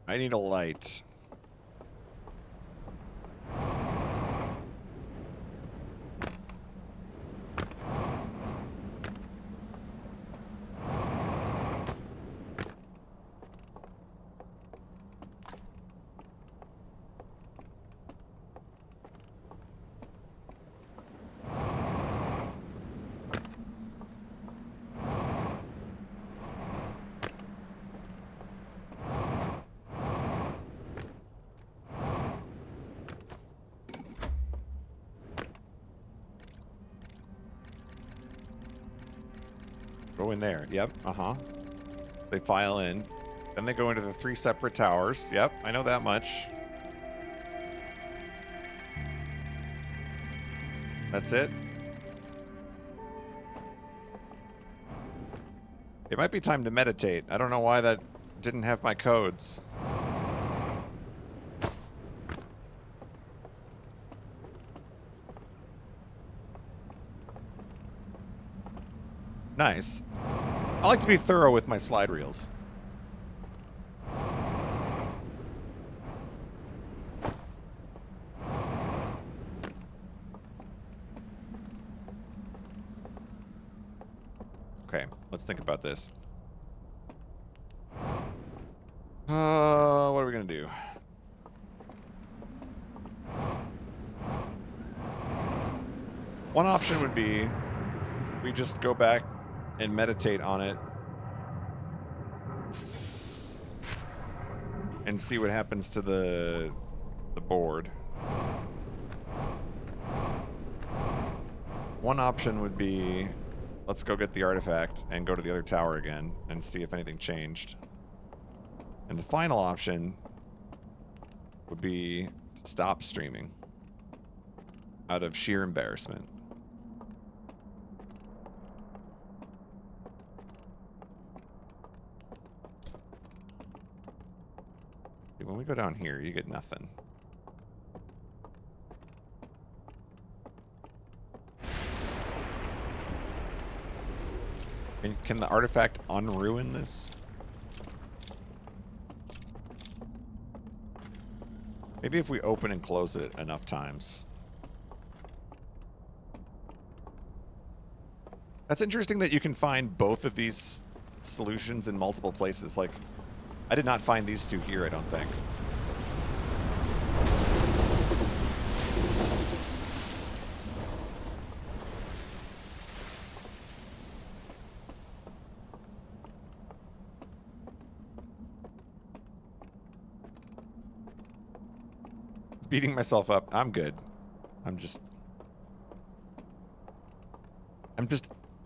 [SPEAKER 1] I need a light. Go in there. Yep. Uh-huh. They file in. Then they go into the 3 separate towers. Yep. I know that much. That's it. It might be time to meditate. I don't know why that didn't have my codes. Nice. I like to be thorough with my slide reels. Okay, let's think about this. What are we gonna do? One option would be we just go back and meditate on it and see what happens to the board. One option would be let's go get the artifact and go to the other tower again and see if anything changed. And the final option would be to stop streaming out of sheer embarrassment. when we go down here, you get nothing. And can the artifact unruin this? Maybe if we open and close it enough times. That's interesting that you can find both of these solutions in multiple places. Like, I did not find these two here, I don't think. Beating myself up. I'm good. I'm just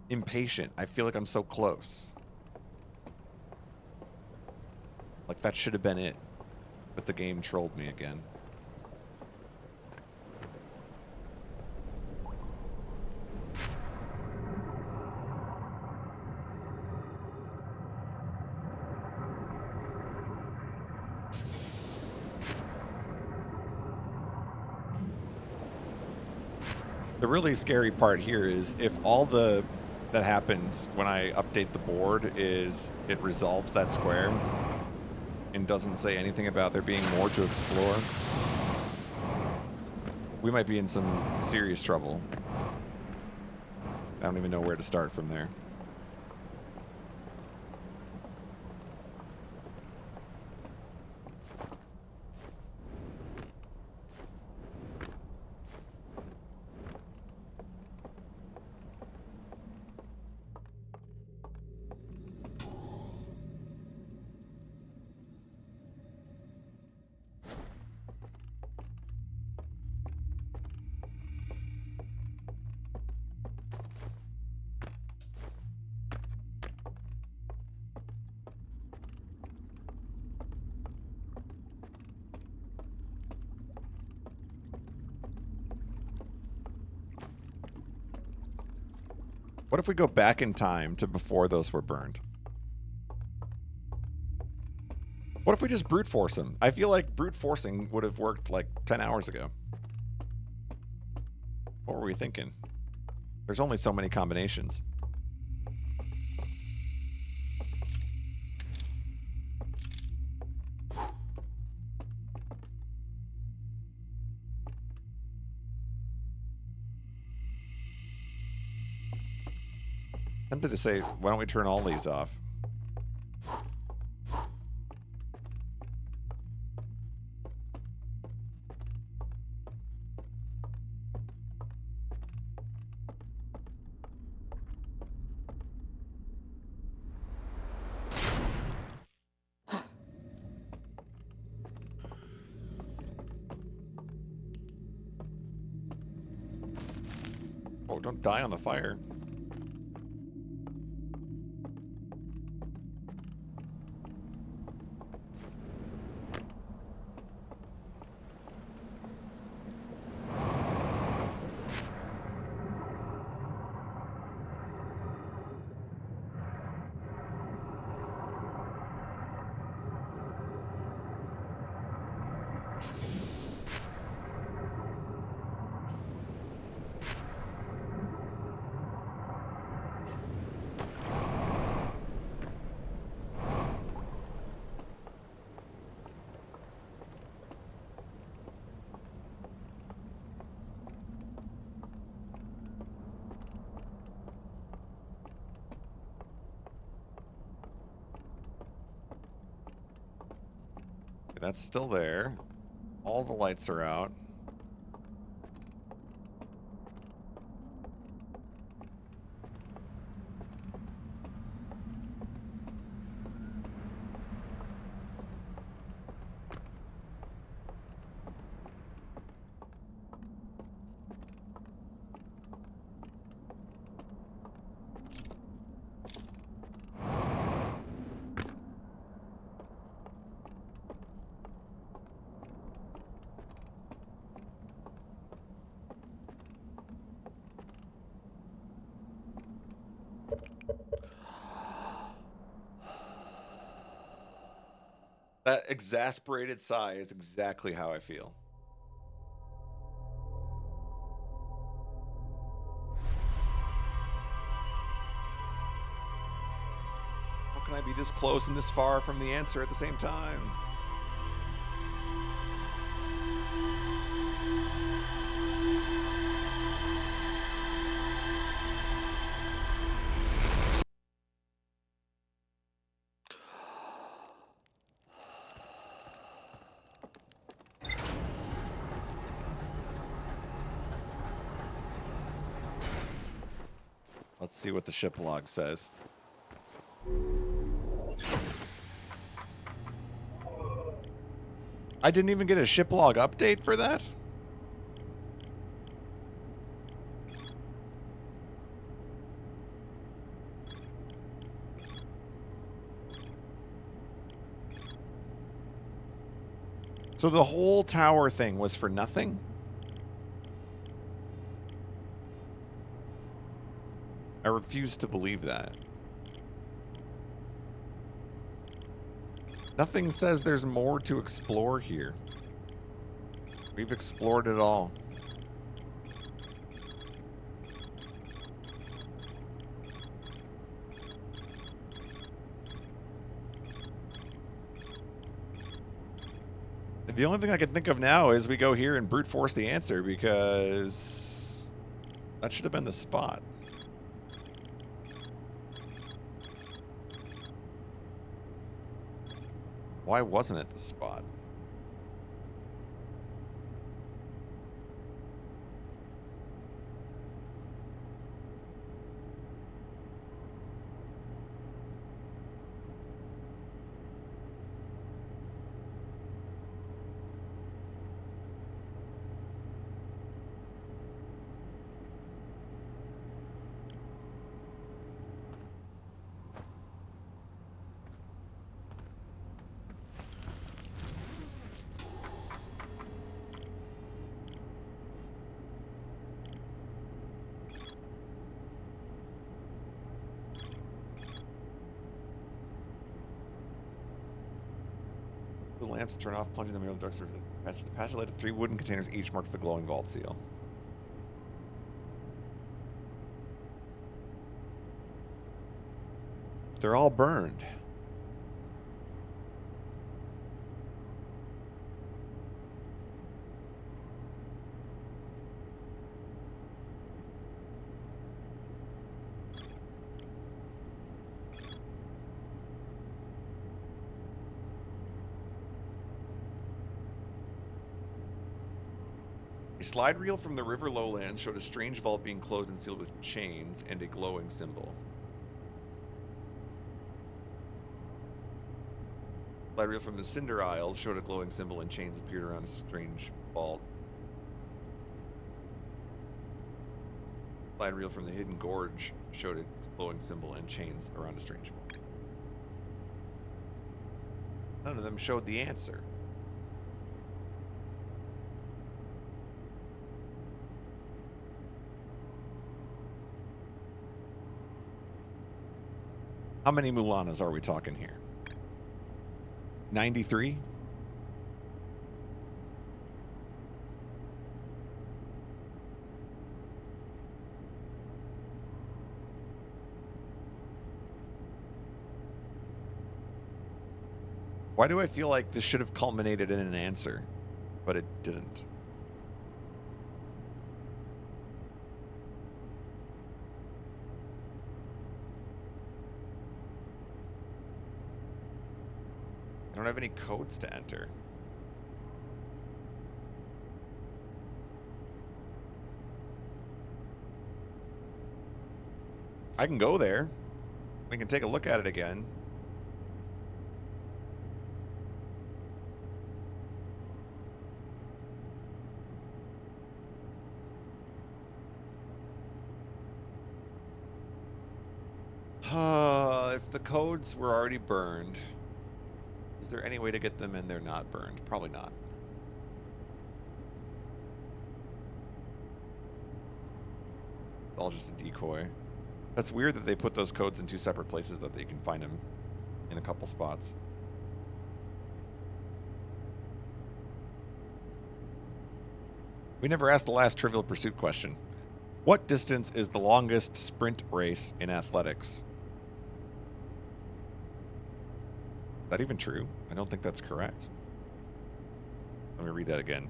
[SPEAKER 1] impatient. I feel like I'm so close. Like that should have been it. But the game trolled me again. The really scary part here is if all that happens when I update the board is it resolves that square and doesn't say anything about there being more to explore, we might be in some serious trouble. I don't even know where to start from there. What if we go back in time to before those were burned? What if we just brute force them? I feel like brute forcing would have worked like 10 hours ago. What were we thinking? There's only so many combinations. Tempted to say, why don't we turn all these off? Oh, don't die on the fire. That's still there. All the lights are out. That exasperated sigh is exactly how I feel. How can I be this close and this far from the answer at the same time? Let's see what the ship log says. I didn't even get a ship log update for that? So the whole tower thing was for nothing? I refuse to believe that. Nothing says there's more to explore here. We've explored it all. The only thing I can think of now is we go here and brute force the answer, because that should have been the spot. Why wasn't it the spot? The lamps turn off, plunging them in the dark surface. The passage led to 3 wooden containers, each marked with the glowing vault seal. They're all burned. A slide reel from the river lowlands showed a strange vault being closed and sealed with chains and a glowing symbol. Slide reel from the Cinder Isles showed a glowing symbol and chains appeared around a strange vault. Slide reel from the Hidden Gorge showed a glowing symbol and chains around a strange vault. None of them showed the answer. How many Mulanas are we talking here? 93? Why do I feel like this should have culminated in an answer, but it didn't? I don't have any codes to enter. I can go there. We can take a look at it again. If the codes were already burned, is there any way to get them and they're not burned? Probably not. It's all just a decoy. That's weird that they put those codes in 2 separate places, that you can find them in a couple spots. We never asked the last Trivial Pursuit question. What distance is the longest sprint race in athletics? Is that even true? I don't think that's correct. Let me read that again.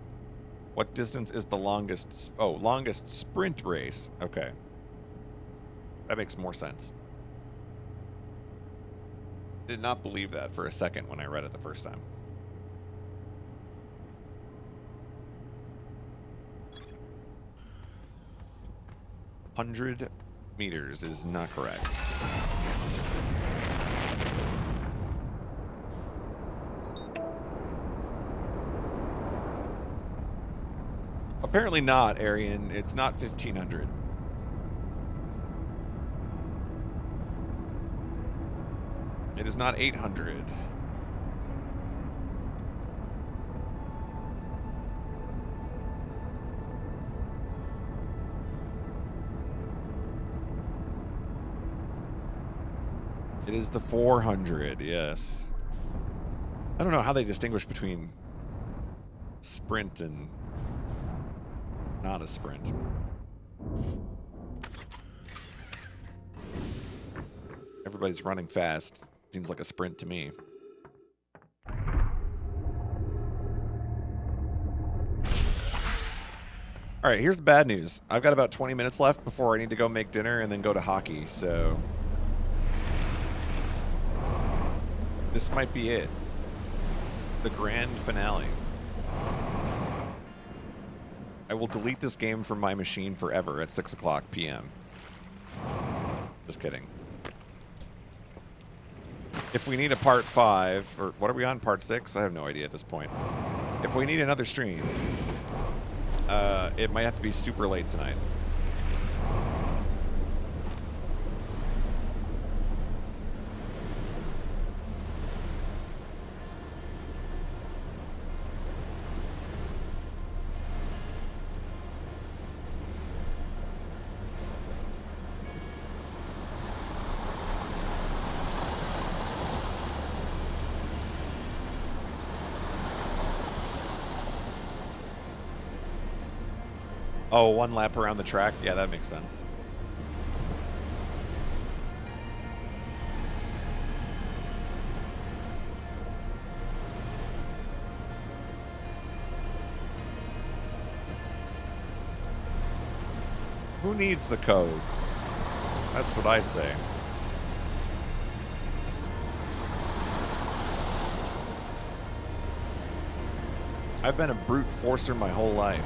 [SPEAKER 1] What distance is the longest... Oh, longest sprint race. Okay. That makes more sense. I did not believe that for a second when I read it the first time. $100 is not correct. Apparently not, Arian. It's not 1,500. It is not 800. It is the 400, yes. I don't know how they distinguish between sprint and not a sprint. Everybody's running fast. Seems like a sprint to me. All right, here's the bad news. I've got about 20 minutes left before I need to go make dinner and then go to hockey, so this might be it. The grand finale. I will delete this game from my machine forever at 6 o'clock p.m. Just kidding. If we need a part 5, or what are we on, part 6? I have no idea at this point. If we need another stream, it might have to be super late tonight. Oh, 1 lap around the track? Yeah, that makes sense. Who needs the codes? That's what I say. I've been a brute forcer my whole life.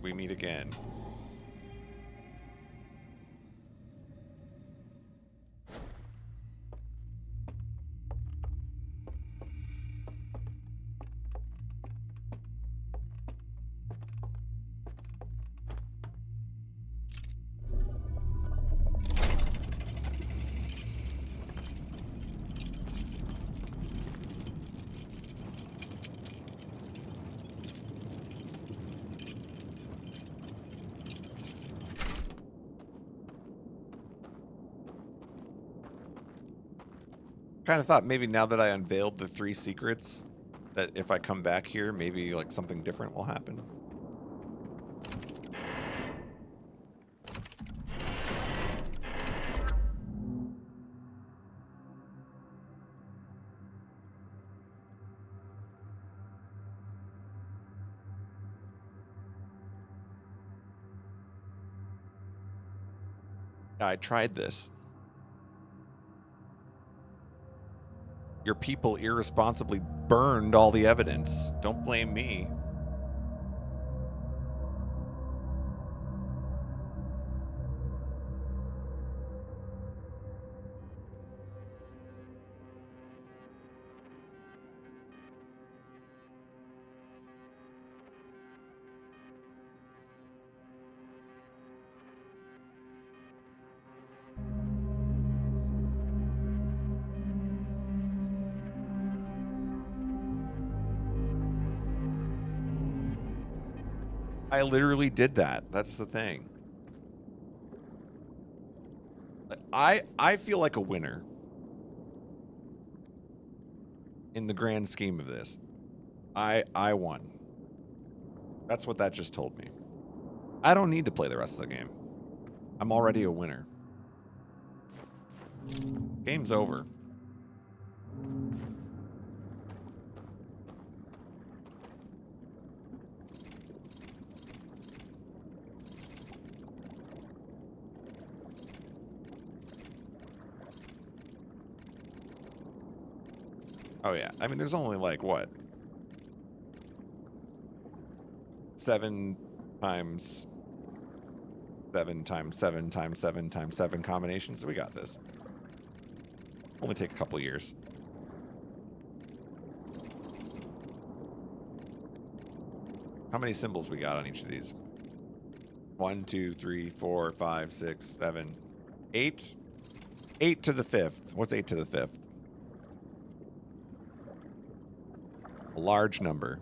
[SPEAKER 1] We meet again. Kind of thought maybe now that I unveiled the 3 secrets, that if I come back here, maybe like something different will happen. I tried this. Your people irresponsibly burned all the evidence. Don't blame me. I literally did that. That's the thing. I feel like a winner in the grand scheme of this. I won. That's what that just told me. I don't need to play the rest of the game. I'm already a winner. Game's over. Oh yeah, I mean, there's only like what? 7 times 7 times 7 times 7 times 7 combinations. We got this. Only take a couple years. How many symbols we got on each of these? 1, 2, 3, 4, 5, 6, 7, 8. 8 to the 5th. What's 8 to the 5th? A large number.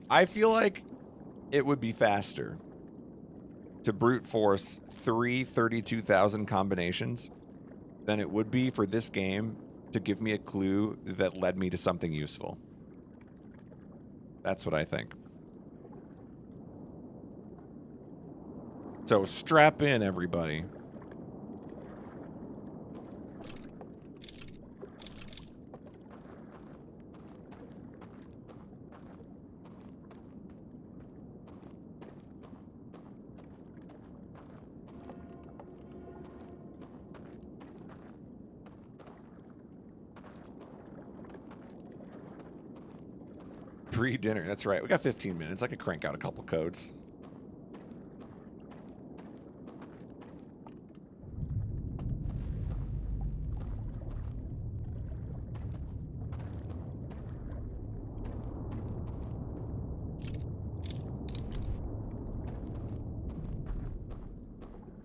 [SPEAKER 1] I feel like it would be faster to brute force 3 32,000 combinations than it would be for this game to give me a clue that led me to something useful. That's what I think. So strap in, everybody. Pre-dinner. That's right. We got 15 minutes. I could crank out a couple codes.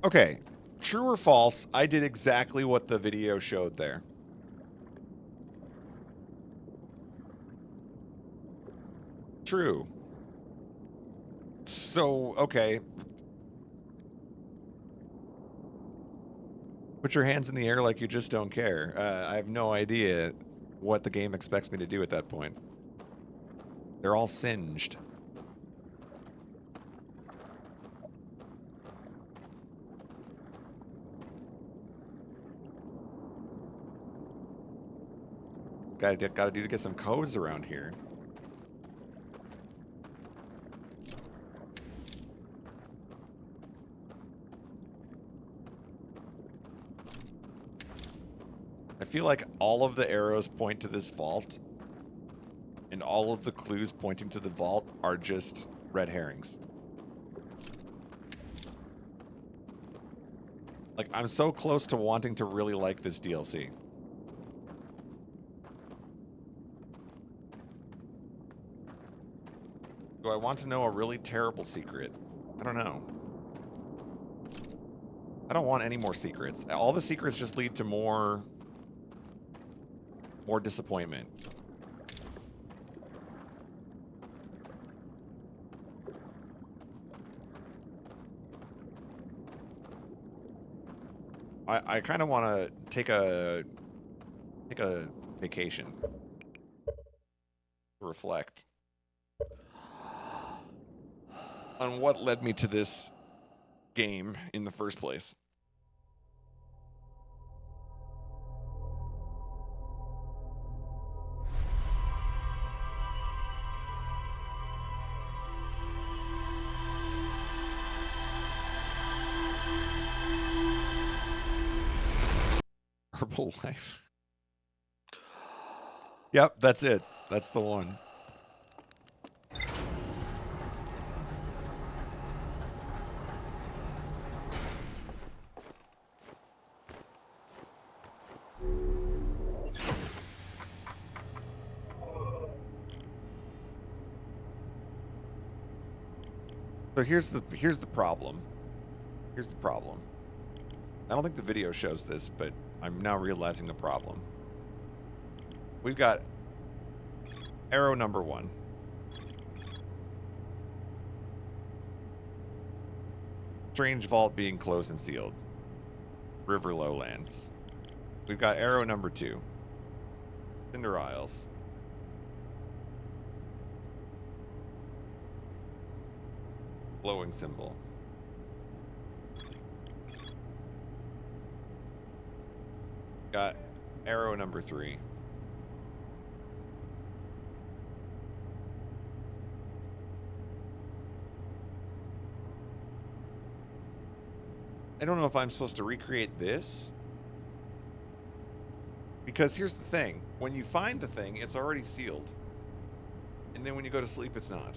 [SPEAKER 1] Okay. True or false, I did exactly what the video showed there. True. So, okay. Put your hands in the air like you just don't care. I have no idea what the game expects me to do at that point. They're all singed. Gotta do to get some codes around here. I feel like all of the arrows point to this vault, and all of the clues pointing to the vault are just red herrings. Like, I'm so close to wanting to really like this DLC. Do I want to know a really terrible secret? I don't know. I don't want any more secrets. All the secrets just lead to more disappointment. I kind of want to take a vacation. Reflect on what led me to this game in the first place. Herbalife. Yep, that's it. That's the one. So here's the problem. Here's the problem. I don't think the video shows this, but I'm now realizing the problem. We've got Arrow number 1. Strange vault being closed and sealed. River lowlands. We've got arrow number 2. Cinder Isles. Glowing symbol. Got arrow number 3. I don't know if I'm supposed to recreate this. Because here's the thing. When you find the thing, it's already sealed. And then when you go to sleep, it's not.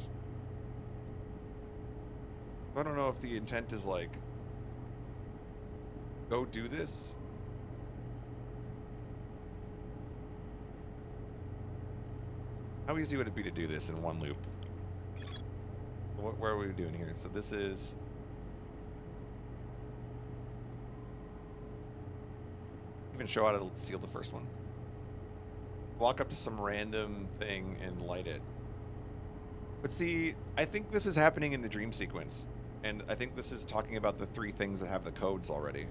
[SPEAKER 1] I don't know if the intent is like, go do this. How easy would it be to do this in one loop? Where are we doing here? So this is... Even show how to seal the first one. Walk up to some random thing and light it. But see, I think this is happening in the dream sequence. And I think this is talking about the 3 things that have the codes already.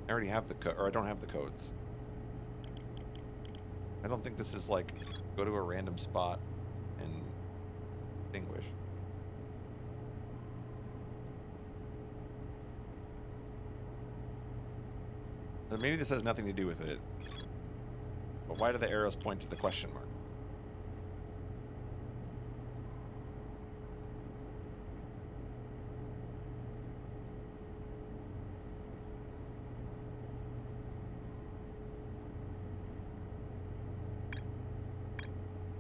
[SPEAKER 1] I already have the or I don't have the codes. I don't think this is like, go to a random spot and distinguish. So maybe this has nothing to do with it. But why do the arrows point to the question mark?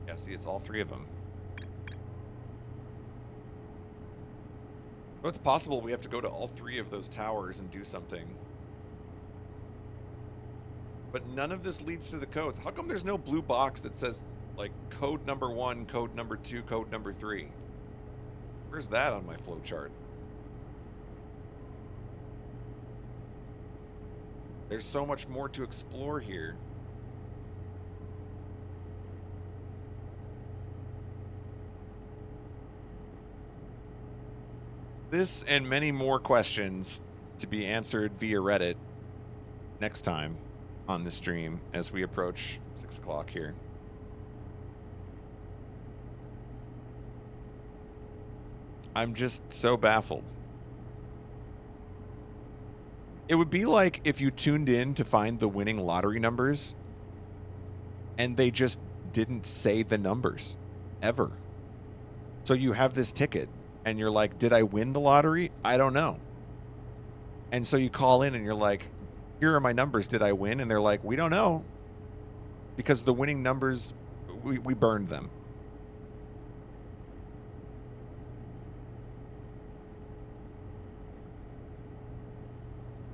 [SPEAKER 1] Yeah, see, it's all 3 of them. So it's possible we have to go to all 3 of those towers and do something. But none of this leads to the codes. How come there's no blue box that says, like, code number 1, code number 2, code number 3? Where's that on my flow chart? There's so much more to explore here. This and many more questions to be answered via Reddit next time on the stream as we approach 6 o'clock here. I'm just so baffled. It would be like if you tuned in to find the winning lottery numbers and they just didn't say the numbers ever. So you have this ticket and you're like, did I win the lottery? I don't know. And so you call in and you're like, here are my numbers. Did I win? And they're like, we don't know. Because the winning numbers, we burned them.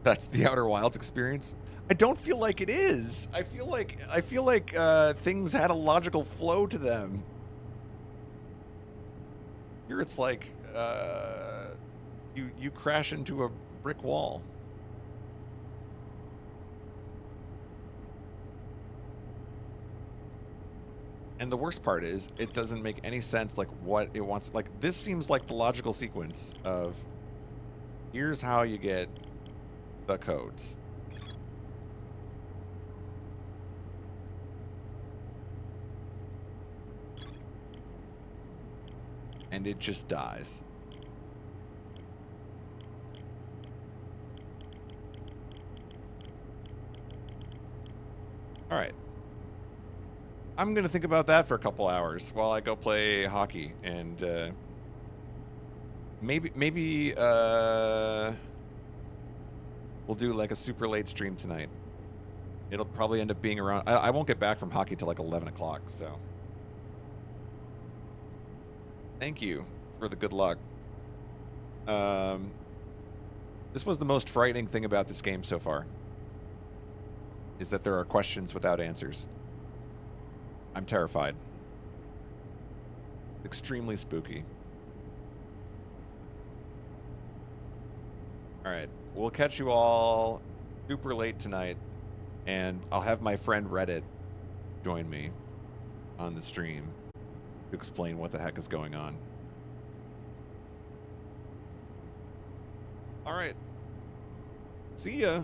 [SPEAKER 1] That's the Outer Wilds experience. I don't feel like it is. I feel like things had a logical flow to them. Here it's like you crash into a brick wall. And the worst part is, it doesn't make any sense, like, what it wants. Like, this seems like the logical sequence of, here's how you get the codes. And it just dies. All right. I'm going to think about that for a couple hours while I go play hockey. And maybe we'll do like a super late stream tonight. It'll probably end up being around... I won't get back from hockey till like 11 o'clock, so... Thank you for the good luck. This was the most frightening thing about this game so far. Is that there are questions without answers. I'm terrified. Extremely spooky. Alright, we'll catch you all super late tonight, and I'll have my friend Reddit join me on the stream to explain what the heck is going on. All right. See ya.